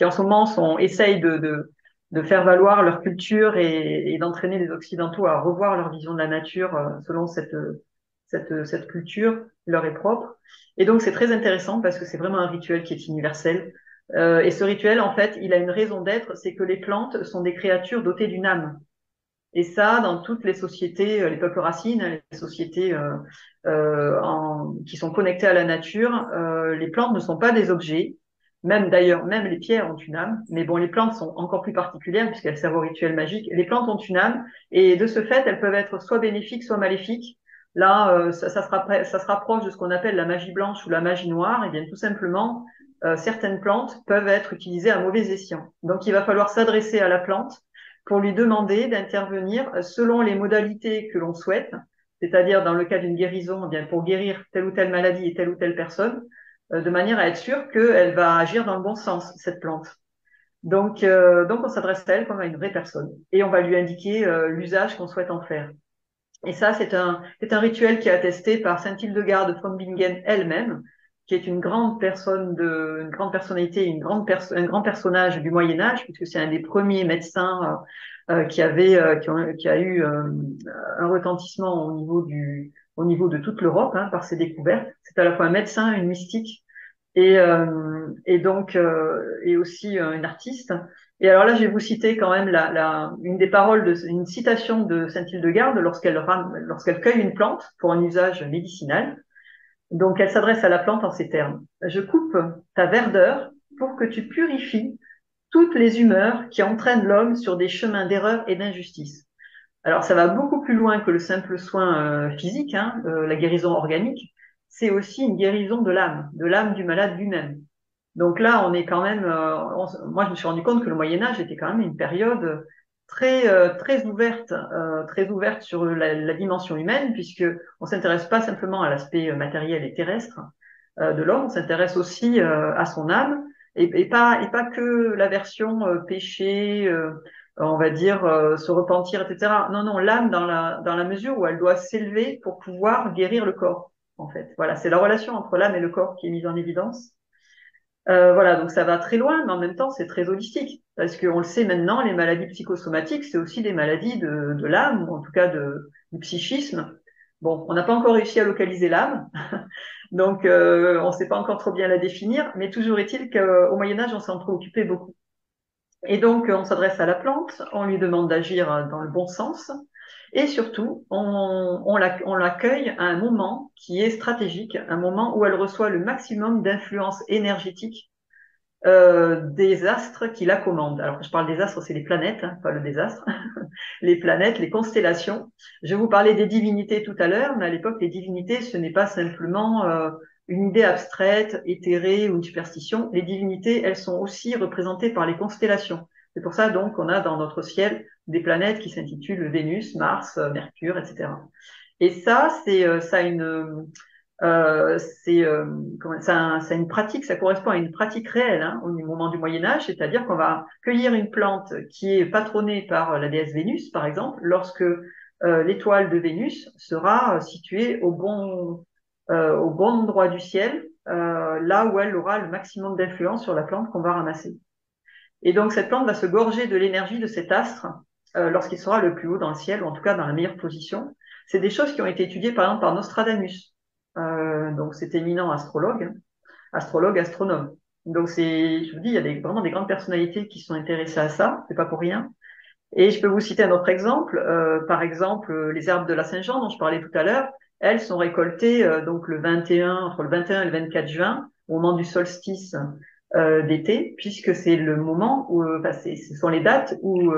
en ce moment essayent de faire valoir leur culture et d'entraîner les Occidentaux à revoir leur vision de la nature selon cette culture qui leur est propre. Et donc, c'est très intéressant parce que c'est vraiment un rituel qui est universel. Et ce rituel, en fait, il a une raison d'être, c'est que les plantes sont des créatures dotées d'une âme. Et ça, dans toutes les sociétés, les peuples racines, les sociétés qui sont connectées à la nature, les plantes ne sont pas des objets. Même d'ailleurs, même les pierres ont une âme. Mais bon, les plantes sont encore plus particulières puisqu'elles servent au rituel magique. Les plantes ont une âme et de ce fait, elles peuvent être soit bénéfiques, soit maléfiques. Là, ça se rapproche de ce qu'on appelle la magie blanche ou la magie noire. Et bien, tout simplement, certaines plantes peuvent être utilisées à mauvais escient. Donc, il va falloir s'adresser à la plante pour lui demander d'intervenir selon les modalités que l'on souhaite, c'est-à-dire dans le cas d'une guérison, eh bien pour guérir telle ou telle maladie et telle ou telle personne, de manière à être sûr qu'elle va agir dans le bon sens, cette plante. Donc on s'adresse à elle comme à une vraie personne et on va lui indiquer l'usage qu'on souhaite en faire. Et ça, c'est un rituel qui est attesté par Sainte Hildegarde von Bingen elle-même, qui est une grande personnalité, un grand personnage du Moyen Âge, puisque c'est un des premiers médecins qui a eu un retentissement au niveau de toute l'Europe hein, par ses découvertes. C'est à la fois un médecin, une mystique et donc et aussi une artiste. Et alors là, je vais vous citer quand même une des paroles une citation de Sainte Hildegarde lorsqu'elle cueille une plante pour un usage médicinal. Donc, elle s'adresse à la plante en ces termes. Je coupe ta verdeur pour que tu purifies toutes les humeurs qui entraînent l'homme sur des chemins d'erreur et d'injustice. Alors, ça va beaucoup plus loin que le simple soin physique, hein, la guérison organique. C'est aussi une guérison de l'âme du malade lui-même. Donc là, on est quand même. Moi, je me suis rendu compte que le Moyen Âge était quand même une période très ouverte sur la dimension humaine, puisque on s'intéresse pas simplement à l'aspect matériel et terrestre, de l'homme, on s'intéresse aussi à son âme et pas que la version péché, on va dire se repentir, etc. Non, non, l'âme dans la mesure où elle doit s'élever pour pouvoir guérir le corps, en fait. Voilà, c'est la relation entre l'âme et le corps qui est mise en évidence. Voilà, donc ça va très loin, mais en même temps, c'est très holistique. Parce qu'on le sait maintenant, les maladies psychosomatiques, c'est aussi des maladies de l'âme, ou en tout cas du psychisme. Bon, on n'a pas encore réussi à localiser l'âme, donc on ne sait pas encore trop bien la définir, mais toujours est-il qu'au Moyen-Âge, on s'en préoccupait beaucoup. Et donc, on s'adresse à la plante, on lui demande d'agir dans le bon sens, et surtout, on l'accueille à un moment qui est stratégique, un moment où elle reçoit le maximum d'influence énergétique des astres qui la commandent. Alors, quand je parle des astres, c'est les planètes, hein, pas le désastre. Les planètes, les constellations. Je vous parlais des divinités tout à l'heure, mais à l'époque, les divinités, ce n'est pas simplement une idée abstraite, éthérée ou une superstition. Les divinités, elles sont aussi représentées par les constellations. C'est pour ça, donc, qu'on a dans notre ciel des planètes qui s'intitulent Vénus, Mars, Mercure, etc. Et ça, ça a une, c'est une pratique, ça correspond à une pratique réelle hein, au moment du Moyen Âge, c'est-à-dire qu'on va cueillir une plante qui est patronnée par la déesse Vénus, par exemple, lorsque l'étoile de Vénus sera située au bon endroit du ciel, là où elle aura le maximum d'influence sur la plante qu'on va ramasser. Et donc cette plante va se gorger de l'énergie de cet astre lorsqu'il sera le plus haut dans le ciel, ou en tout cas dans la meilleure position. C'est des choses qui ont été étudiées par exemple par Nostradamus. Donc cet éminent astrologue, hein, astrologue, astronome. Donc c'est, je vous dis, il y a vraiment des grandes personnalités qui sont intéressées à ça, c'est pas pour rien. Et je peux vous citer un autre exemple, par exemple les herbes de la Saint-Jean dont je parlais tout à l'heure, elles sont récoltées donc le 21, entre le 21 et le 24 juin, au moment du solstice d'été, puisque c'est le moment où, enfin, ce sont les dates où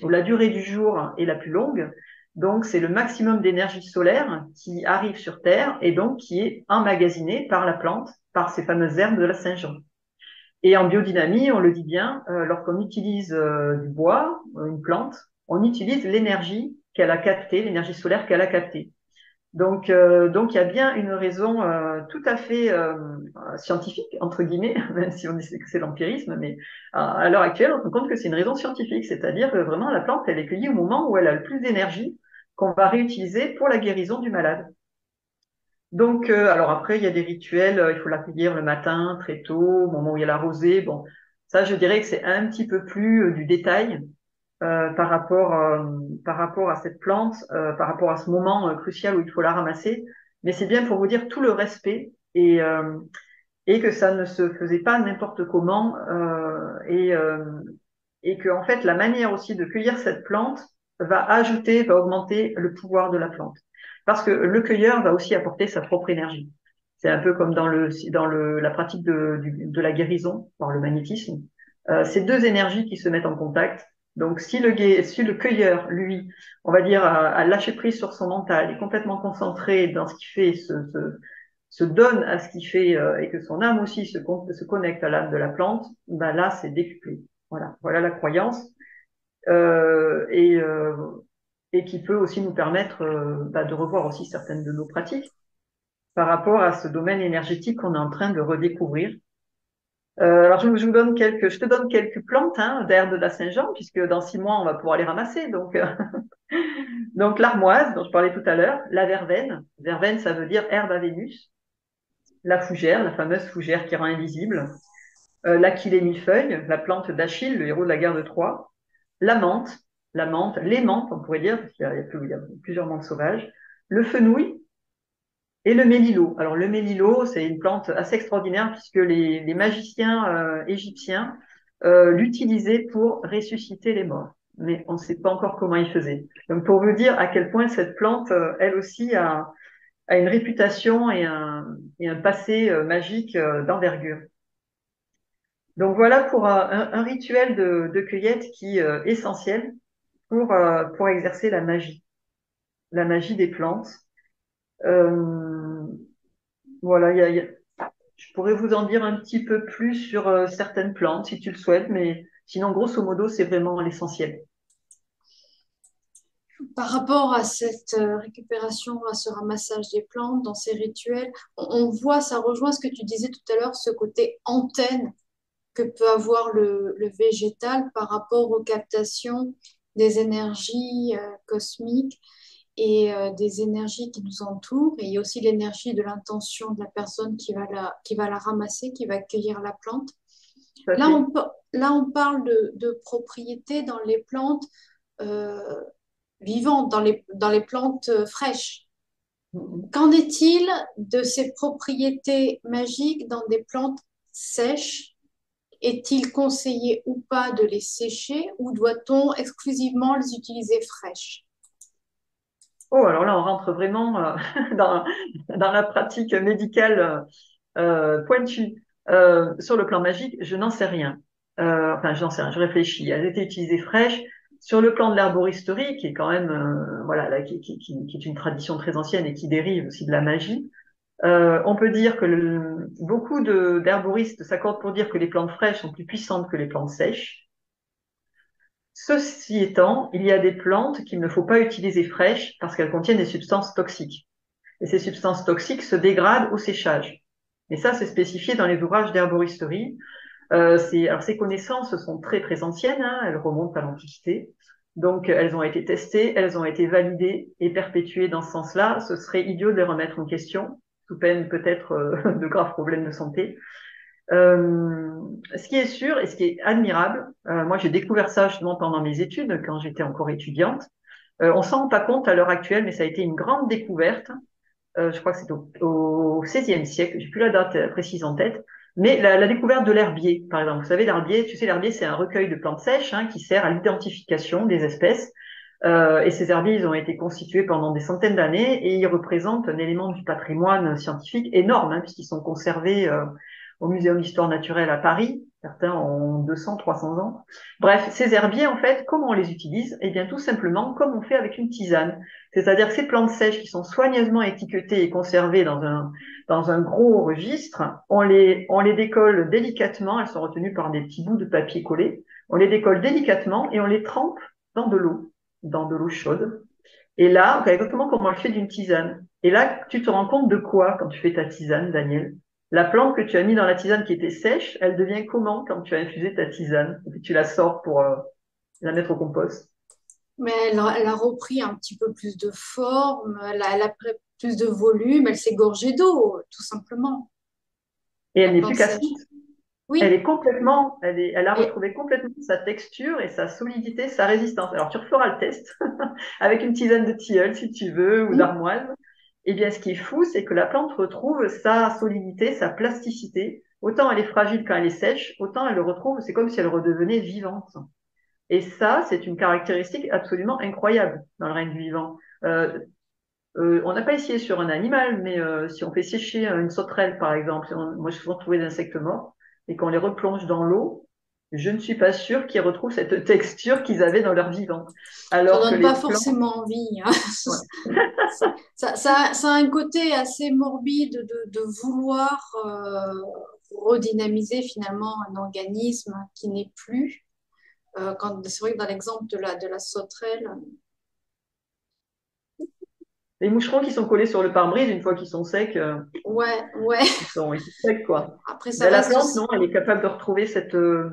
la durée du jour est la plus longue. Donc, c'est le maximum d'énergie solaire qui arrive sur Terre et donc qui est emmagasiné par la plante, par ces fameuses herbes de la Saint-Jean. Et en biodynamie, on le dit bien, lorsqu'on utilise du bois, une plante, on utilise l'énergie qu'elle a captée, l'énergie solaire qu'elle a captée. Donc il y a bien une raison tout à fait scientifique, entre guillemets, même si on dit que c'est l'empirisme, mais à l'heure actuelle, on se rend compte que c'est une raison scientifique, c'est-à-dire que vraiment la plante, elle est cueillie au moment où elle a le plus d'énergie qu'on va réutiliser pour la guérison du malade. Donc, alors après, il y a des rituels, il faut la cueillir le matin, très tôt, au moment où il y a la rosée. Bon, ça, je dirais que c'est un petit peu plus du détail par rapport à cette plante, par rapport à ce moment crucial où il faut la ramasser. Mais c'est bien pour vous dire tout le respect et que ça ne se faisait pas n'importe comment et que en fait la manière aussi de cueillir cette plante va augmenter le pouvoir de la plante. Parce que le cueilleur va aussi apporter sa propre énergie. C'est un peu comme la pratique de la guérison par le magnétisme. C'est deux énergies qui se mettent en contact. Donc, si le cueilleur, lui, on va dire, a lâché prise sur son mental, est complètement concentré dans ce qu'il fait, se donne à ce qu'il fait et que son âme aussi se connecte à l'âme de la plante, ben là, c'est décuplé. Voilà la croyance euh, et, euh, et qui peut aussi nous permettre de revoir aussi certaines de nos pratiques par rapport à ce domaine énergétique qu'on est en train de redécouvrir. Alors je te donne quelques plantes hein, d'herbe de la Saint-Jean, puisque dans 6 mois on va pouvoir les ramasser. Donc l'armoise dont je parlais tout à l'heure, la verveine. Verveine, ça veut dire herbe à Vénus. La fougère, la fameuse fougère qui rend invisible. L'Achillée millefeuille, la plante d'Achille, le héros de la guerre de Troie. La menthe, les menthes, on pourrait dire, parce qu'il y a plusieurs menthes sauvages. Le fenouil et le mélilo. Alors le mélilo, c'est une plante assez extraordinaire puisque les magiciens égyptiens l'utilisaient pour ressusciter les morts. Mais on ne sait pas encore comment ils faisaient. Donc pour vous dire à quel point cette plante, elle aussi, a une réputation et un passé magique d'envergure. Donc voilà pour un rituel de cueillette qui est essentiel pour exercer la magie des plantes. Euh, voilà, je pourrais vous en dire un petit peu plus sur certaines plantes si tu le souhaites, mais sinon, grosso modo, c'est vraiment l'essentiel. Par rapport à cette récupération, à ce ramassage des plantes dans ces rituels, on voit, ça rejoint ce que tu disais tout à l'heure, ce côté antenne que peut avoir le végétal par rapport aux captations des énergies cosmiques et des énergies qui nous entourent. Et il y a aussi l'énergie de l'intention de la personne qui va la ramasser, qui va accueillir la plante. Tout à Là, fait. là, on parle de propriété dans les plantes euh, vivantes, dans les plantes fraîches. Mhm. Qu'en est-il de ces propriétés magiques dans des plantes sèches? Est-il conseillé ou pas de les sécher ou doit-on exclusivement les utiliser fraîches? Oh, alors là, on rentre vraiment dans la pratique médicale pointue. Sur le plan magique, je n'en sais rien. Enfin, je n'en sais rien, je réfléchis. Elles étaient utilisées fraîches. Sur le plan de l'herboristerie, qui est quand même, voilà, là, qui est une tradition très ancienne et qui dérive aussi de la magie, on peut dire que beaucoup d'herboristes s'accordent pour dire que les plantes fraîches sont plus puissantes que les plantes sèches. Ceci étant, il y a des plantes qu'il ne faut pas utiliser fraîches parce qu'elles contiennent des substances toxiques. Et ces substances toxiques se dégradent au séchage. Et ça, c'est spécifié dans les ouvrages d'herboristerie. Alors ces connaissances sont très très anciennes, hein, elles remontent à l'Antiquité. Donc elles ont été testées, elles ont été validées et perpétuées dans ce sens-là. Ce serait idiot de les remettre en question, sous peine peut-être de graves problèmes de santé. Ce qui est sûr et ce qui est admirable, moi j'ai découvert ça justement pendant mes études quand j'étais encore étudiante. On s'en rend pas compte à l'heure actuelle, mais ça a été une grande découverte. Je crois que c'est au XVIe siècle, j'ai plus la date précise en tête, mais la découverte de l'herbier, par exemple. Vous savez, l'herbier, tu sais, l'herbier, c'est un recueil de plantes sèches hein, qui sert à l'identification des espèces. Et ces herbiers, ils ont été constitués pendant des centaines d'années et ils représentent un élément du patrimoine scientifique énorme, hein, puisqu'ils sont conservés au Muséum d'histoire naturelle à Paris. Certains ont 200, 300 ans. Bref, ces herbiers, en fait, comment on les utilise? Eh bien, tout simplement comme on fait avec une tisane. C'est-à-dire que ces plantes sèches qui sont soigneusement étiquetées et conservées dans un gros registre, on les décolle délicatement. Elles sont retenues par des petits bouts de papier collé. On les décolle délicatement et on les trempe dans de l'eau chaude. Et là, exactement comme on le fait d'une tisane. Et là, tu te rends compte de quoi quand tu fais ta tisane, Daniel? La plante que tu as mis dans la tisane qui était sèche, elle devient comment quand tu as infusé ta tisane et puis tu la sors pour la mettre au compost? Mais elle a repris un petit peu plus de forme, elle a pris plus de volume, elle s'est gorgée d'eau, tout simplement. Et La elle n'est plus plante cassante. sèche. Elle est Oui, complètement, elle a et retrouvé complètement sa texture et sa solidité, sa résistance. Alors tu referas le test avec une tisane de tilleul si tu veux ou hmm, d'armoise. Eh bien, ce qui est fou, c'est que la plante retrouve sa solidité, sa plasticité. Autant elle est fragile quand elle est sèche, autant elle le retrouve, c'est comme si elle redevenait vivante. Et ça, c'est une caractéristique absolument incroyable dans le règne du vivant. Euh, on n'a pas essayé sur un animal, mais si on fait sécher une sauterelle, par exemple, moi j'ai souvent trouvé des insectes morts, et qu'on les replonge dans l'eau, je ne suis pas sûre qu'ils retrouvent cette texture qu'ils avaient dans leur vivant. ça Alors que donne les pas plantes, forcément envie, hein. ouais, Ça a un côté assez morbide de vouloir redynamiser finalement un organisme qui n'est plus. C'est vrai que dans l'exemple de la sauterelle, les moucherons qui sont collés sur le pare-brise, une fois qu'ils sont secs, ouais. ils sont secs, quoi. Après, ça Ben, la reste plante, non, aussi. elle est capable de retrouver cette. Ouais.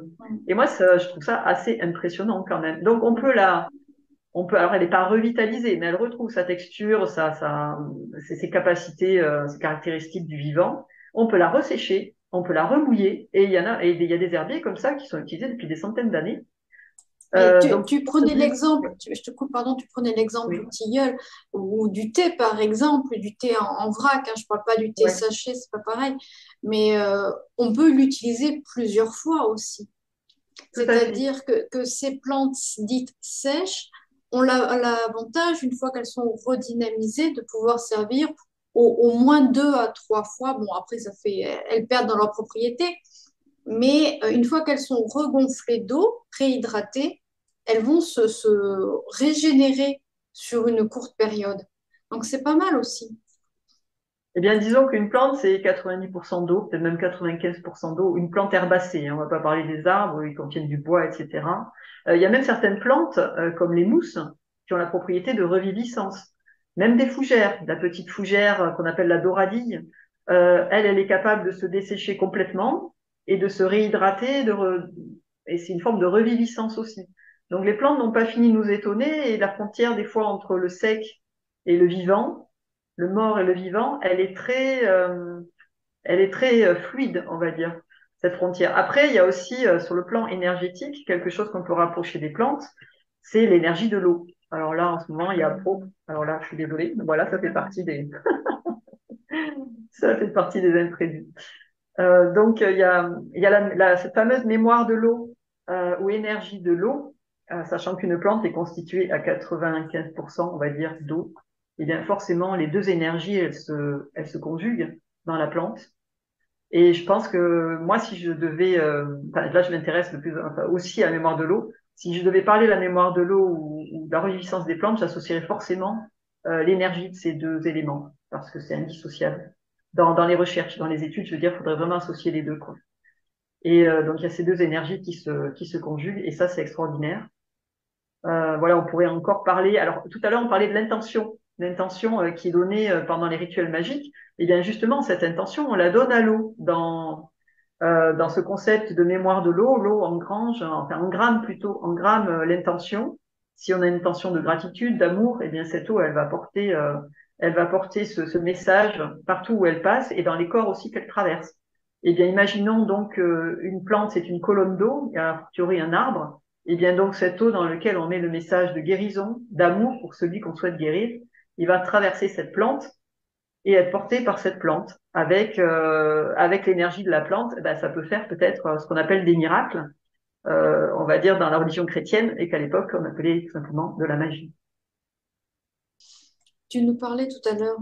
Et moi, ça, je trouve ça assez impressionnant quand même. Donc, alors elle n'est pas revitalisée, mais elle retrouve sa texture, ses capacités, ses caractéristiques du vivant. On peut la ressécher, on peut la remouiller, et il y a des herbiers comme ça qui sont utilisés depuis des centaines d'années. Mais Donc, tu pour te prenais dire, l'exemple, je te coupe, pardon, tu prenais l'exemple du oui, tilleul ou du thé, par exemple, du thé en vrac, hein, je ne parle pas du thé ouais, sachet, c'est pas pareil, mais on peut l'utiliser plusieurs fois aussi. tout à fait. C'est-à-dire que ces plantes dites sèches ont l'avantage, une fois qu'elles sont redynamisées, de pouvoir servir au moins deux à trois fois. Bon, après, elles perdent dans leur propriété, mais une fois qu'elles sont regonflées d'eau, réhydratées, elles vont se régénérer sur une courte période. Donc, c'est pas mal aussi. Eh bien, disons qu'une plante, c'est 90% d'eau, peut-être même 95% d'eau. Une plante herbacée, hein, on va pas parler des arbres, ils contiennent du bois, etc. Il y a même certaines plantes, comme les mousses, qui ont la propriété de reviviscence. Même des fougères, la petite fougère qu'on appelle la doradille, elle est capable de se dessécher complètement et de se réhydrater, et c'est une forme de reviviscence aussi. Donc les plantes n'ont pas fini de nous étonner et la frontière des fois entre le sec et le vivant, le mort et le vivant, elle est très fluide, on va dire, cette frontière. Après, il y a aussi sur le plan énergétique quelque chose qu'on peut rapprocher des plantes, c'est l'énergie de l'eau. Alors là, en ce moment, il y a alors là, je suis désolée, voilà, ça fait partie des imprévus. Donc, il y a cette fameuse mémoire de l'eau ou énergie de l'eau, sachant qu'une plante est constituée à 95%, on va dire, d'eau. Et bien forcément, les deux énergies, elles se conjuguent dans la plante. Et je pense que moi, si je devais, là, je m'intéresse aussi à la mémoire de l'eau. Si je devais parler de la mémoire de l'eau ou de la reviviscence des plantes, j'associerais forcément l'énergie de ces deux éléments, parce que c'est indissociable. Dans les recherches, dans les études, je veux dire, il faudrait vraiment associer les deux, quoi. Et donc, il y a ces deux énergies qui se conjuguent, et ça, c'est extraordinaire. Voilà, on pourrait encore parler. Alors, tout à l'heure, on parlait de l'intention qui est donnée pendant les rituels magiques. Et bien, justement, cette intention, on la donne à l'eau dans ce concept de mémoire de l'eau. L'eau engrange, enfin, engramme plutôt, engramme l'intention. Si on a une intention de gratitude, d'amour, et bien, cette eau, elle va porter ce message partout où elle passe et dans les corps aussi qu'elle traverse. Et bien, imaginons donc une plante, c'est une colonne d'eau, il y a a priori un arbre. Et bien donc cette eau dans laquelle on met le message de guérison, d'amour pour celui qu'on souhaite guérir, il va traverser cette plante et être porté par cette plante. Avec l'énergie de la plante, ben, ça peut faire peut-être ce qu'on appelle des miracles, on va dire dans la religion chrétienne, et qu'à l'époque on appelait tout simplement de la magie. Tu nous parlais tout à l'heure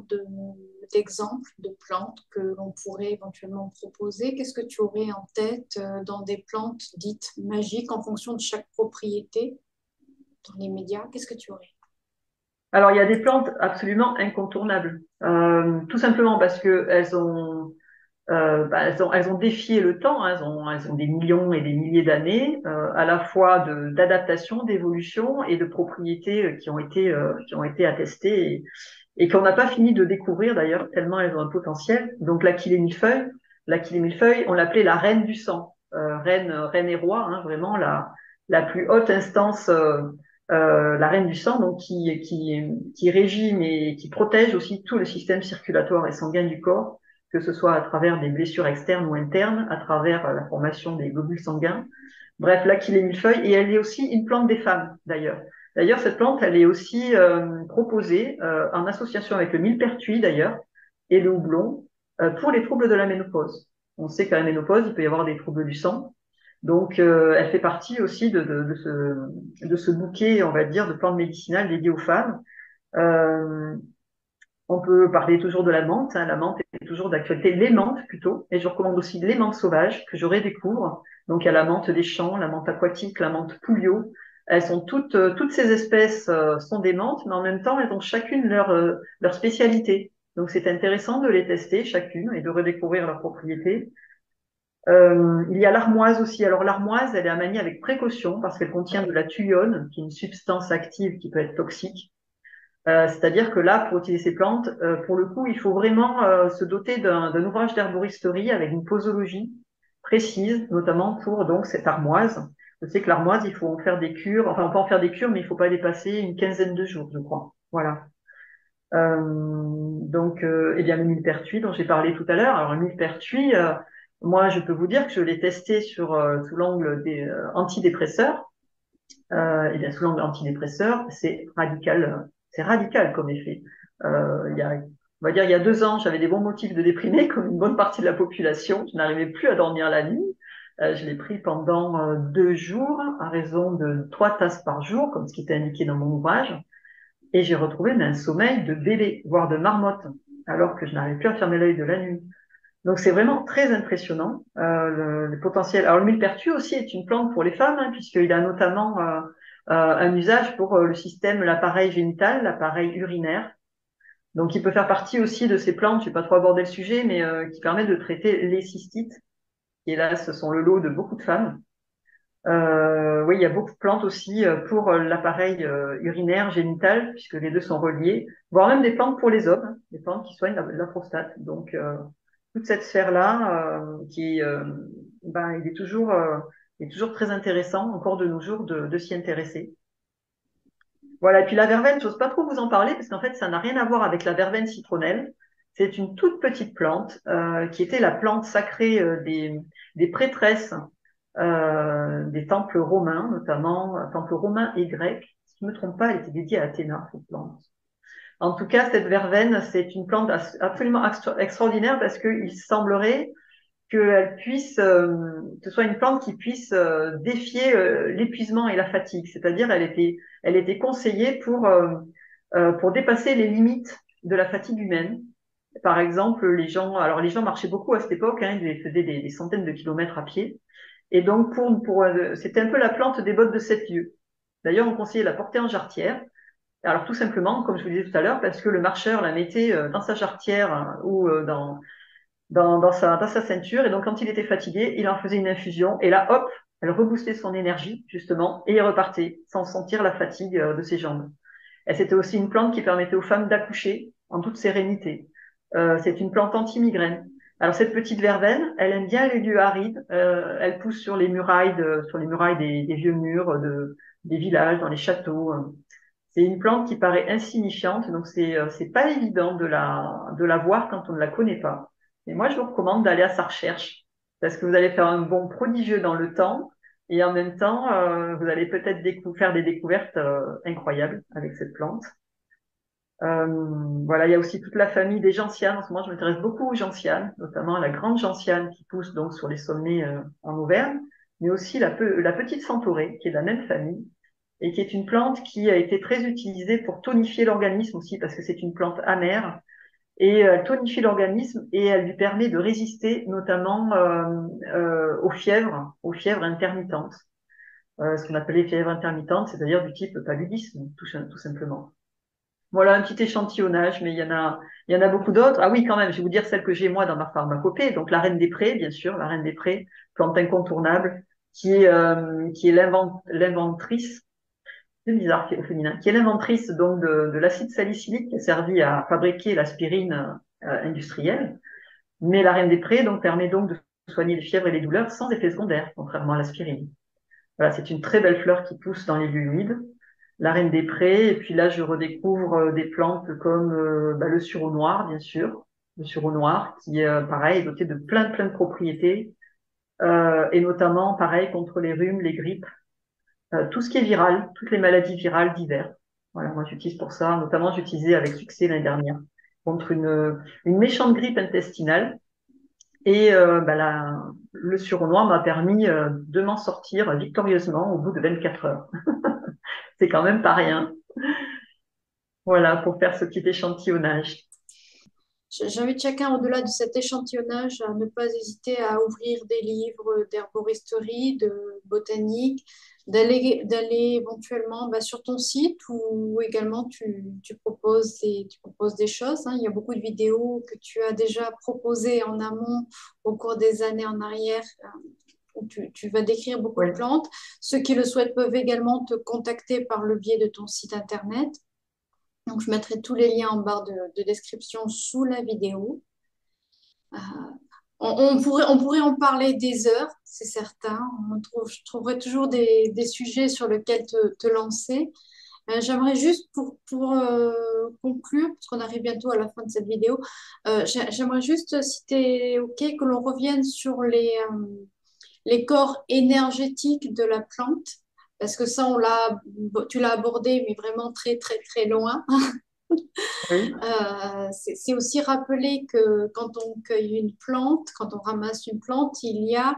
d'exemples de plantes que l'on pourrait éventuellement proposer. Qu'est-ce que tu aurais en tête dans des plantes dites magiques en fonction de chaque propriété dans les médias? Qu'est-ce que tu aurais? Alors il y a des plantes absolument incontournables, tout simplement parce que elles ont défié le temps, hein, elles ont des millions et des milliers d'années, à la fois d'adaptation, d'évolution et de propriétés qui ont été attestées et qu'on n'a pas fini de découvrir d'ailleurs, tellement elles ont un potentiel. Donc l'Achillée millefeuille, on l'appelait la reine du sang, reine et roi, hein, vraiment la plus haute instance, la reine du sang, donc qui régit mais qui protège aussi tout le système circulatoire et sanguin du corps, que ce soit à travers des blessures externes ou internes, à travers la formation des globules sanguins. Bref, l'Achillée millefeuille, et elle est aussi une plante des femmes, d'ailleurs. D'ailleurs, cette plante, elle est aussi proposée en association avec le millepertuis, d'ailleurs, et le houblon, pour les troubles de la ménopause. On sait qu'à la ménopause, il peut y avoir des troubles du sang. Donc, elle fait partie aussi de ce bouquet, on va dire, de plantes médicinales dédiées aux femmes. Euh, on peut parler toujours de la menthe, hein. La menthe est toujours d'actualité. Les menthes plutôt. Et je recommande aussi les menthes sauvages que je redécouvre. Donc il y a la menthe des champs, la menthe aquatique, la menthe pouliot. Elles sont toutes ces espèces sont des menthes, mais en même temps elles ont chacune leur spécialité. Donc c'est intéressant de les tester chacune et de redécouvrir leurs propriétés. Il y a l'armoise aussi. Alors l'armoise, elle est à manier avec précaution parce qu'elle contient de la thulione, qui est une substance active qui peut être toxique. C'est-à-dire que là, pour utiliser ces plantes, pour le coup, il faut vraiment se doter d'un ouvrage d'herboristerie avec une posologie précise, notamment pour donc cette armoise. Je sais que l'armoise, il faut en faire des cures. Enfin, on peut en faire des cures, mais il faut pas dépasser une quinzaine de jours, je crois. Voilà. Eh bien, le millepertuis dont j'ai parlé tout à l'heure. Alors, le millepertuis, moi, je peux vous dire que je l'ai testé sous l'angle des antidépresseurs. Et bien, sous l'angle antidépresseur, c'est radical comme effet. On va dire, il y a 2 ans, j'avais des bons motifs de déprimer, comme une bonne partie de la population. Je n'arrivais plus à dormir la nuit. Je l'ai pris pendant 2 jours, à raison de 3 tasses par jour, comme ce qui était indiqué dans mon ouvrage. Et j'ai retrouvé un sommeil de bébé, voire de marmotte, alors que je n'arrivais plus à fermer l'œil de la nuit. Donc c'est vraiment très impressionnant le potentiel. Alors le millepertuis aussi est une plante pour les femmes, hein, puisqu'il a notamment un usage pour le système, l'appareil génital, l'appareil urinaire. Donc il peut faire partie aussi de ces plantes, je ne vais pas trop aborder le sujet, mais qui permet de traiter les cystites. Et là, ce sont le lot de beaucoup de femmes. Oui, il y a beaucoup de plantes aussi pour l'appareil urinaire, génital, puisque les deux sont reliés, voire même des plantes pour les hommes, hein, des plantes qui soignent la prostate. Donc, toute cette sphère-là, ben, il est toujours très intéressant, encore de nos jours, de s'y intéresser. Voilà, et puis la verveine, j'ose pas trop vous en parler, parce qu'en fait, ça n'a rien à voir avec la verveine citronnelle. C'est une toute petite plante qui était la plante sacrée des prêtresses des temples romains, notamment temples romains et grecs. Si je ne me trompe pas, elle était dédiée à Athéna, cette plante. En tout cas, cette verveine, c'est une plante absolument extraordinaire parce qu'il semblerait qu'elle puisse, que ce soit une plante qui puisse défier l'épuisement et la fatigue. C'est-à-dire, elle était conseillée pour dépasser les limites de la fatigue humaine. Par exemple, alors les gens marchaient beaucoup à cette époque, hein, ils faisaient des centaines de kilomètres à pied. Et donc, c'était un peu la plante des bottes de 7 lieues. D'ailleurs, on conseillait de la porter en jarretière. Alors, tout simplement, comme je vous disais tout à l'heure, parce que le marcheur la mettait dans sa jarretière ou dans sa ceinture. Et donc, quand il était fatigué, il en faisait une infusion. Et là, hop, elle reboostait son énergie, justement, et il repartait sans sentir la fatigue de ses jambes. Et c'était aussi une plante qui permettait aux femmes d'accoucher en toute sérénité. C'est une plante anti-migraine. Alors cette petite verveine, elle aime bien les lieux arides. Elle pousse sur les murailles des vieux murs des villages, dans les châteaux. C'est une plante qui paraît insignifiante, donc c'est pas évident de la voir quand on ne la connaît pas. Et moi, je vous recommande d'aller à sa recherche parce que vous allez faire un bond prodigieux dans le temps et en même temps, vous allez peut-être faire des découvertes incroyables avec cette plante. Voilà, il y a aussi toute la famille des gentianes. En ce moment, je m'intéresse beaucoup aux gentianes, notamment à la grande gentiane qui pousse donc sur les sommets en Auvergne, mais aussi la petite centaurée qui est de la même famille et qui est une plante qui a été très utilisée pour tonifier l'organisme aussi parce que c'est une plante amère et elle tonifie l'organisme et elle lui permet de résister notamment aux fièvres intermittentes, ce qu'on appelait fièvres intermittentes, c'est-à-dire du type paludisme, tout simplement. Voilà un petit échantillonnage, mais il y en a beaucoup d'autres. Ah oui, quand même, je vais vous dire celle que j'ai moi dans ma pharmacopée. Donc la reine des prés, bien sûr, la reine des prés, plante incontournable, qui est l'inventrice, c'est bizarre au féminin, qui est l'inventrice donc de l'acide salicylique qui a servi à fabriquer l'aspirine industrielle. Mais la reine des prés donc permet donc de soigner les fièvres et les douleurs sans effet secondaire, contrairement à l'aspirine. Voilà, c'est une très belle fleur qui pousse dans les lieux humides, la reine des prés. Et puis là, je redécouvre des plantes comme le sureau noir, bien sûr. Le sureau noir, qui, pareil, est doté de plein de propriétés, et notamment, pareil, contre les rhumes, les grippes, tout ce qui est viral, toutes les maladies virales divers. Voilà, moi, j'utilise pour ça. Notamment, j'utilisais avec succès l'année dernière contre une méchante grippe intestinale. Et le sureau noir m'a permis de m'en sortir victorieusement au bout de 24 heures. C'est quand même pas rien. Voilà, pour faire ce petit échantillonnage. J'invite chacun, au-delà de cet échantillonnage, à ne pas hésiter à ouvrir des livres d'herboristerie, de botanique, d'aller éventuellement sur ton site où également tu proposes des choses, hein. Il y a beaucoup de vidéos que tu as déjà proposées en amont au cours des années en arrière, où tu vas décrire beaucoup Oui, de plantes. Ceux qui le souhaitent peuvent également te contacter par le biais de ton site internet. Donc, je mettrai tous les liens en barre de description sous la vidéo. Euh, on pourrait en parler des heures, c'est certain. Je trouverai toujours des sujets sur lesquels te lancer. J'aimerais juste pour conclure, parce qu'on arrive bientôt à la fin de cette vidéo, j'aimerais juste, si tu es OK, que l'on revienne sur les corps énergétiques de la plante, parce que ça, tu l'as abordé, mais vraiment très très loin. oui, C'est aussi rappeler que quand on cueille une plante, quand on ramasse une plante, il y a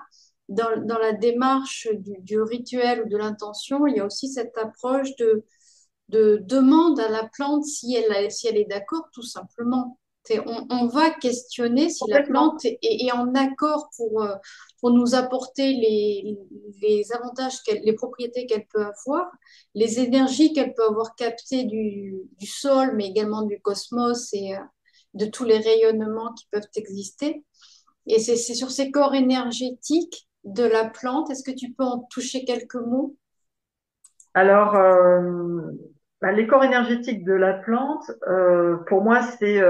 dans la démarche du rituel ou de l'intention, il y a aussi cette approche de demande à la plante si elle est d'accord, tout simplement. On va questionner si la complètement. plante est en accord pour nous apporter les avantages, les propriétés qu'elle peut avoir, les énergies qu'elle peut avoir captées du sol, mais également du cosmos et de tous les rayonnements qui peuvent exister. Et c'est sur ces corps énergétiques de la plante. Est-ce que tu peux en toucher quelques mots? Alors, les corps énergétiques de la plante, pour moi, c'est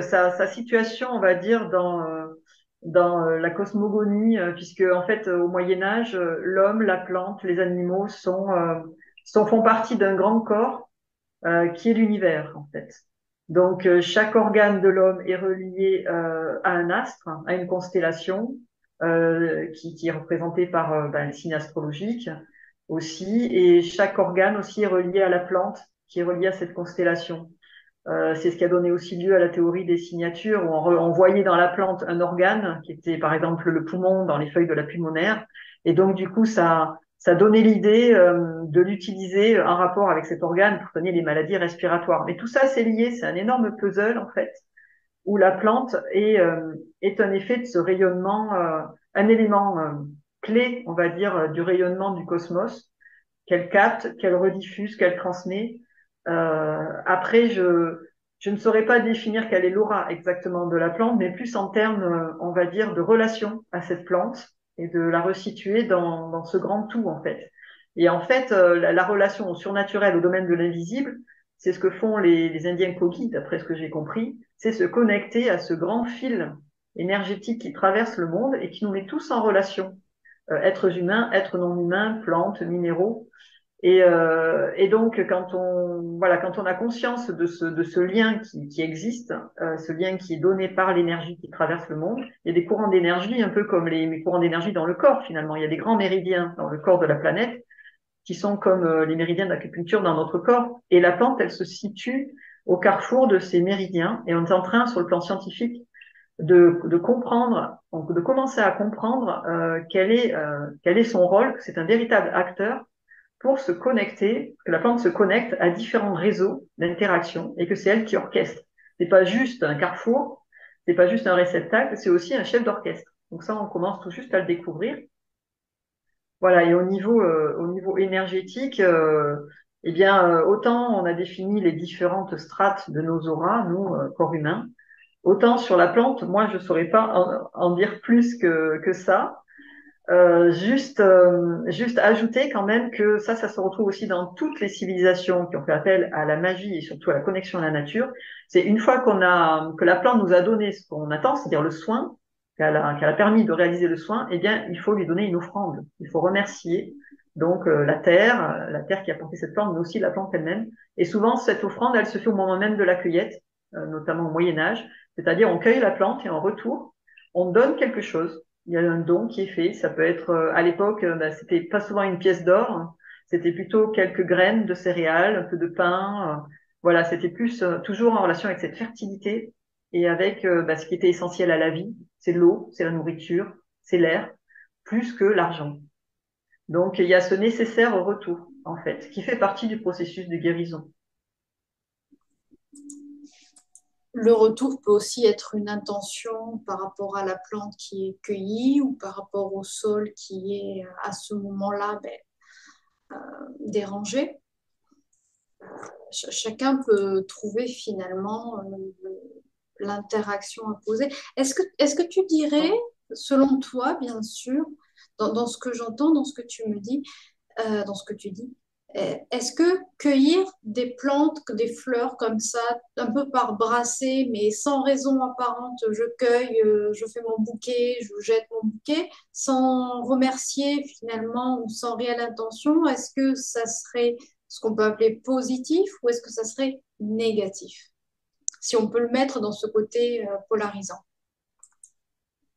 sa situation, on va dire, dans la cosmogonie, puisque en fait, au Moyen Âge, l'homme, la plante, les animaux font partie d'un grand corps qui est l'univers, en fait. Donc, chaque organe de l'homme est relié à un astre, à une constellation, qui est représentée par les signes astrologiques aussi, et chaque organe aussi est relié à la plante, qui est reliée à cette constellation. C'est ce qui a donné aussi lieu à la théorie des signatures, où on voyait dans la plante un organe, qui était par exemple le poumon dans les feuilles de la pulmonaire, et donc du coup ça donnait l'idée de l'utiliser en rapport avec cet organe pour soigner les maladies respiratoires. Mais tout ça c'est lié, c'est un énorme puzzle en fait, où la plante est un effet de ce rayonnement, un élément clé, on va dire, du rayonnement du cosmos, qu'elle capte, qu'elle rediffuse, qu'elle transmet. Après, je ne saurais pas définir quelle est l'aura exactement de la plante, mais plus en termes, on va dire, de relation à cette plante et de la resituer dans ce grand tout, en fait. Et en fait, la relation au surnaturel, au domaine de l'invisible, c'est ce que font les Indiens Kogi, d'après ce que j'ai compris, c'est se connecter à ce grand fil énergétique qui traverse le monde et qui nous met tous en relation, êtres humains, êtres non humains, plantes, minéraux. Et donc, quand on a conscience de ce lien qui existe, ce lien qui est donné par l'énergie qui traverse le monde, il y a des courants d'énergie, un peu comme les courants d'énergie dans le corps, finalement. Il y a des grands méridiens dans le corps de la planète qui sont comme les méridiens d'acupuncture dans notre corps. Et la plante, elle se situe au carrefour de ces méridiens. Et on est en train, sur le plan scientifique, de comprendre, donc de commencer à comprendre quel est son rôle, que c'est un véritable acteur pour se connecter, que la plante se connecte à différents réseaux d'interaction et que c'est elle qui orchestre. C'est pas juste un carrefour, c'est pas juste un réceptacle, c'est aussi un chef d'orchestre. Donc ça, on commence tout juste à le découvrir. Voilà. Et au niveau énergétique, eh bien, autant on a défini les différentes strates de nos auras, nous, corps humains, autant sur la plante, moi, je saurais pas en dire plus que ça. Juste ajouter quand même que ça se retrouve aussi dans toutes les civilisations qui ont fait appel à la magie et surtout à la connexion à la nature. C'est une fois que la plante nous a donné ce qu'on attend, c'est-à-dire le soin, qu'elle a permis de réaliser le soin, eh bien, il faut lui donner une offrande. Il faut remercier donc la terre qui a porté cette plante, mais aussi la plante elle-même. Et souvent, cette offrande, elle se fait au moment même de la cueillette, notamment au Moyen Âge. C'est-à-dire, on cueille la plante et en retour, on donne quelque chose. Il y a un don qui est fait. Ça peut être, à l'époque, c'était pas souvent une pièce d'or, hein. C'était plutôt quelques graines de céréales, un peu de pain. Voilà, c'était plus toujours en relation avec cette fertilité et avec ce qui était essentiel à la vie. C'est l'eau, c'est la nourriture, c'est l'air, plus que l'argent. Donc, il y a ce nécessaire retour, en fait, qui fait partie du processus de guérison. Le retour peut aussi être une intention par rapport à la plante qui est cueillie ou par rapport au sol qui est à ce moment-là dérangé. Chacun peut trouver finalement l'interaction à poser. Est-ce que tu dirais, selon toi, bien sûr, dans ce que j'entends, dans ce que tu me dis, dans ce que tu dis, est-ce que cueillir des plantes, des fleurs comme ça, un peu par brassée, mais sans raison apparente, je cueille, je fais mon bouquet, je jette mon bouquet, sans remercier finalement ou sans réelle intention, est-ce que ça serait ce qu'on peut appeler positif ou est-ce que ça serait négatif? Si on peut le mettre dans ce côté polarisant.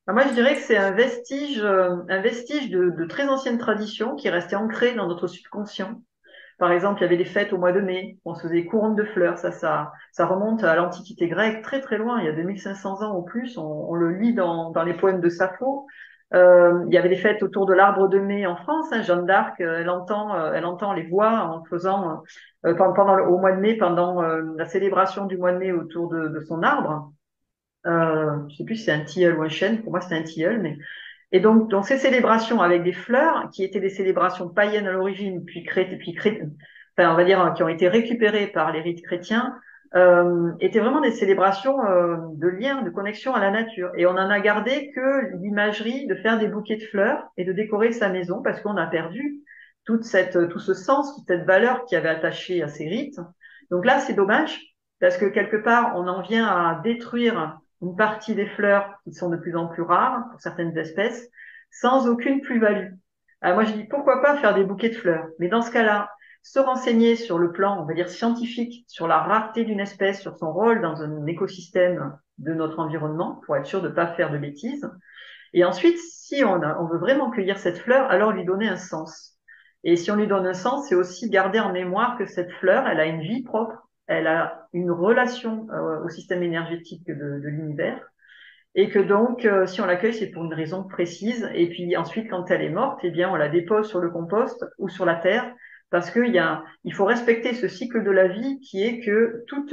Moi, je dirais que c'est un vestige de très anciennes traditions qui est resté ancré dans notre subconscient. Par exemple, il y avait des fêtes au mois de mai, on se faisait couronne de fleurs, ça remonte à l'Antiquité grecque, très très loin, il y a 2500 ans ou plus, on le lit dans les poèmes de Sappho. Il y avait des fêtes autour de l'arbre de mai en France, hein. Jeanne d'Arc, elle entend les voix en faisant, au mois de mai, pendant la célébration du mois de mai autour de son arbre. Je sais plus si c'est un tilleul ou un chêne, pour moi c'est un tilleul, mais et donc, dans ces célébrations avec des fleurs, qui étaient des célébrations païennes à l'origine, enfin, on va dire, qui ont été récupérées par les rites chrétiens, étaient vraiment des célébrations de lien, de connexion à la nature. Et on en a gardé que l'imagerie de faire des bouquets de fleurs et de décorer sa maison parce qu'on a perdu tout ce sens, toute cette valeur qui avait attaché à ces rites. Donc là, c'est dommage parce que quelque part, on en vient à détruire une partie des fleurs qui sont de plus en plus rares pour certaines espèces sans aucune plus-value. Alors moi, je dis pourquoi pas faire des bouquets de fleurs, mais dans ce cas-là, se renseigner sur le plan, on va dire, scientifique, sur la rareté d'une espèce, sur son rôle dans un écosystème de notre environnement, pour être sûr de ne pas faire de bêtises. Et ensuite, si on veut vraiment cueillir cette fleur, alors lui donner un sens. Et si on lui donne un sens, c'est aussi garder en mémoire que cette fleur, elle a une vie propre, elle a une relation au système énergétique de l'univers, et que donc, si on l'accueille, c'est pour une raison précise. Et puis ensuite, quand elle est morte, eh bien, on la dépose sur le compost ou sur la terre, parce il faut respecter ce cycle de la vie qui est que toute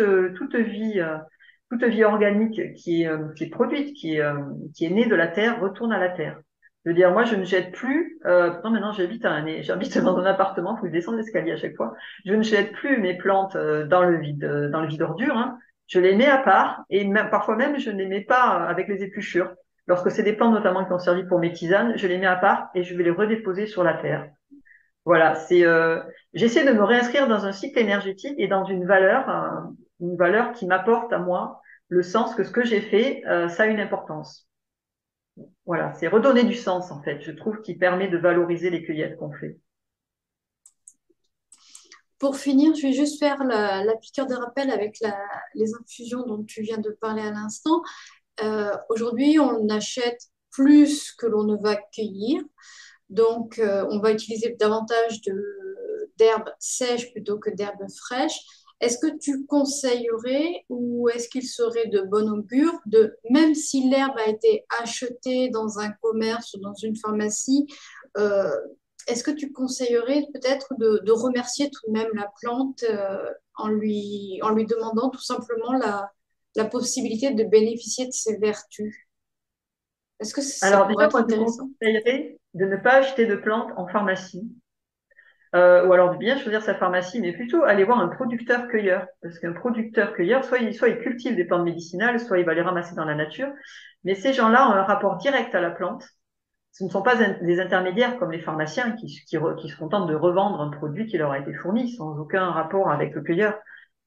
vie organique qui est produite, qui est née de la terre, retourne à la terre. Je veux dire, moi, je ne jette plus. Pourtant, maintenant, j'habite dans un appartement, faut que je descende l'escalier à chaque fois. Je ne jette plus mes plantes dans le vide ordure, hein. Je les mets à part et même, parfois même, je ne les mets pas avec les épluchures. Lorsque c'est des plantes notamment qui ont servi pour mes tisanes, je les mets à part et je vais les redéposer sur la terre. Voilà, j'essaie de me réinscrire dans un cycle énergétique et dans une valeur qui m'apporte à moi le sens que ce que j'ai fait, ça a une importance. Voilà, c'est redonner du sens en fait, je trouve, qui permet de valoriser les cueillettes qu'on fait. Pour finir, je vais juste faire la piqûre de rappel avec les infusions dont tu viens de parler à l'instant. Aujourd'hui, on achète plus que l'on ne va cueillir. Donc, on va utiliser davantage d'herbes sèches plutôt que d'herbes fraîches. Est-ce que tu conseillerais ou est-ce qu'il serait de bon augure même si l'herbe a été achetée dans un commerce ou dans une pharmacie, euh, est-ce que tu conseillerais peut-être de remercier tout de même la plante en lui demandant tout simplement la possibilité de bénéficier de ses vertus? Est-ce que ça Alors pourrait déjà, être moi, je intéressant? conseillerais de ne pas acheter de plantes en pharmacie. Ou alors de bien choisir sa pharmacie, mais plutôt aller voir un producteur-cueilleur. Parce qu'un producteur-cueilleur, soit il cultive des plantes médicinales, soit il va les ramasser dans la nature. Mais ces gens-là ont un rapport direct à la plante. Ce ne sont pas des intermédiaires comme les pharmaciens qui se contentent de revendre un produit qui leur a été fourni sans aucun rapport avec le cueilleur.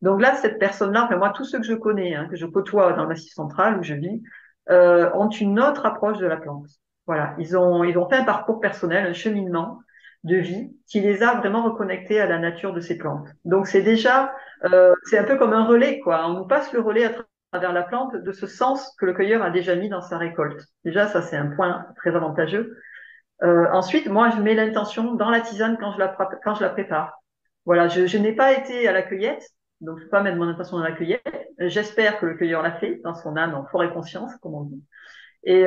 Donc là, cette personne-là, enfin moi, tous ceux que je connais, hein, que je côtoie dans le Massif central où je vis, ont une autre approche de la plante. Voilà, ils ont fait un parcours personnel, un cheminement de vie qui les a vraiment reconnectés à la nature de ces plantes. Donc c'est un peu comme un relais, quoi. On nous passe le relais à travers la plante de ce sens que le cueilleur a déjà mis dans sa récolte. Déjà, ça, c'est un point très avantageux. Ensuite, moi, je mets l'intention dans la tisane quand je la prépare. Voilà, je n'ai pas été à la cueillette, donc je ne peux pas mettre mon intention dans la cueillette. J'espère que le cueilleur l'a fait dans son âme, en forêt conscience, comme on dit. Et,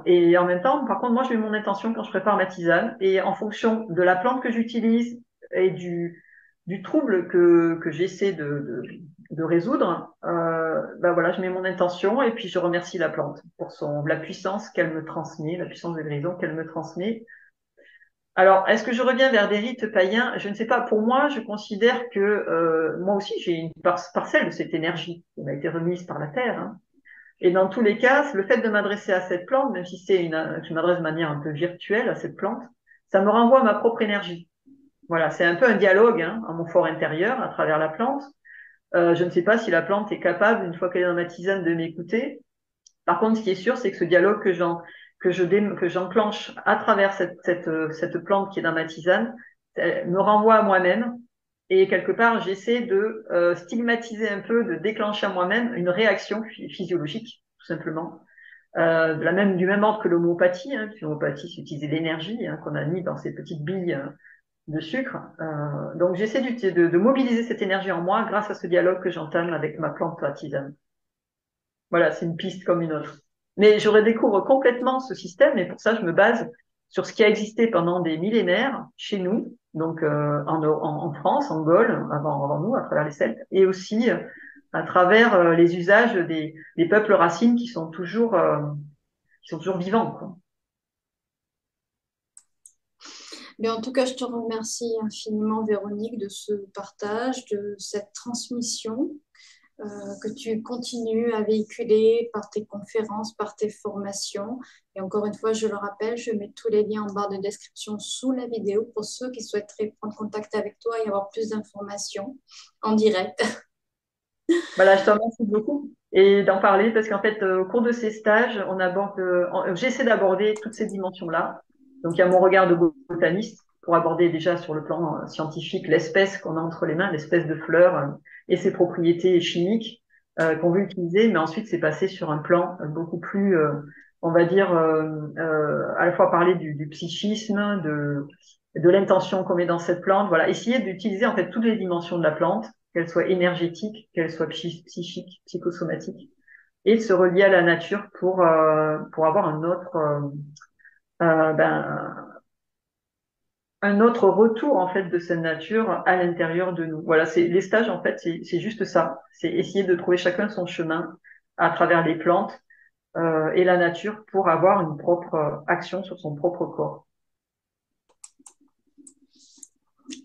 et en même temps, par contre, moi, je mets mon intention quand je prépare ma tisane. Et en fonction de la plante que j'utilise et du trouble que j'essaie de résoudre, ben voilà, je mets mon intention et puis je remercie la plante pour la puissance qu'elle me transmet, la puissance de guérison qu'elle me transmet. Alors, est-ce que je reviens vers des rites païens? Je ne sais pas. Pour moi, je considère que moi aussi, j'ai une parcelle de cette énergie qui m'a été remise par la terre, hein. Et dans tous les cas, le fait de m'adresser à cette plante, même si je m'adresse de manière un peu virtuelle à cette plante, ça me renvoie à ma propre énergie. Voilà, c'est un peu un dialogue, hein, à mon fort intérieur à travers la plante. Je ne sais pas si la plante est capable, une fois qu'elle est dans ma tisane, de m'écouter. Par contre, ce qui est sûr, c'est que ce dialogue que j'enclenche à travers cette plante qui est dans ma tisane, me renvoie à moi-même. Et quelque part, j'essaie de stigmatiser un peu, de déclencher à moi-même une réaction physiologique, tout simplement. Du même ordre que l'homéopathie, hein, l'homéopathie, c'est utiliser l'énergie, hein, qu'on a mis dans ces petites billes de sucre. Donc j'essaie de mobiliser cette énergie en moi grâce à ce dialogue que j'entame avec ma plante à tisane. Voilà, c'est une piste comme une autre. Mais je redécouvre complètement ce système et pour ça, je me base sur ce qui a existé pendant des millénaires chez nous, donc en France, en Gaule, avant nous, à travers les Celtes, et aussi à travers les usages des peuples racines qui sont toujours vivants, quoi. Mais en tout cas, je te remercie infiniment, Véronique, de ce partage, de cette transmission euh, que tu continues à véhiculer par tes conférences, par tes formations. Et encore une fois, je le rappelle, je mets tous les liens en barre de description sous la vidéo pour ceux qui souhaiteraient prendre contact avec toi et avoir plus d'informations en direct. Voilà, je te remercie beaucoup et d'en parler parce qu'en fait, au cours de ces stages, j'essaie d'aborder toutes ces dimensions-là. Donc, il y a mon regard de botaniste pour aborder déjà sur le plan scientifique l'espèce qu'on a entre les mains, l'espèce de fleur et ses propriétés chimiques qu'on veut utiliser. Mais ensuite, c'est passé sur un plan beaucoup plus, on va dire, à la fois parler du psychisme, de l'intention qu'on met dans cette plante. Voilà, essayer d'utiliser en fait toutes les dimensions de la plante, qu'elle soit énergétique, qu'elle soit psychique, psychosomatique, et de se relier à la nature pour avoir ben, un autre retour en fait de cette nature à l'intérieur de nous. Voilà, c'est les stages en fait, c'est juste ça, c'est essayer de trouver chacun son chemin à travers les plantes et la nature pour avoir une propre action sur son propre corps.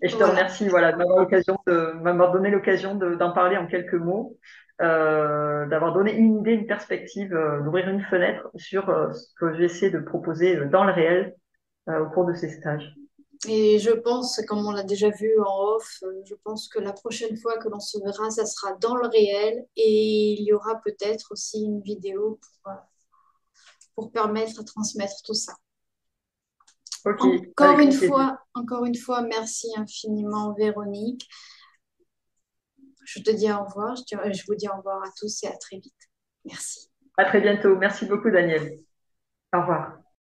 Et je te Voilà. remercie, voilà, m'avoir donné l'occasion d'en parler en quelques mots, d'avoir donné une idée, une perspective, d'ouvrir une fenêtre sur ce que j'essaie de proposer dans le réel au cours de ces stages. Et je pense, comme on l'a déjà vu en off, je pense que la prochaine fois que l'on se verra, ça sera dans le réel et il y aura peut-être aussi une vidéo pour permettre de transmettre tout ça. Ok, avec grand plaisir. Encore une fois, merci infiniment, Véronique. Je te dis au revoir. Je vous dis au revoir à tous et à très vite. Merci. À très bientôt. Merci beaucoup, Daniel. Au revoir.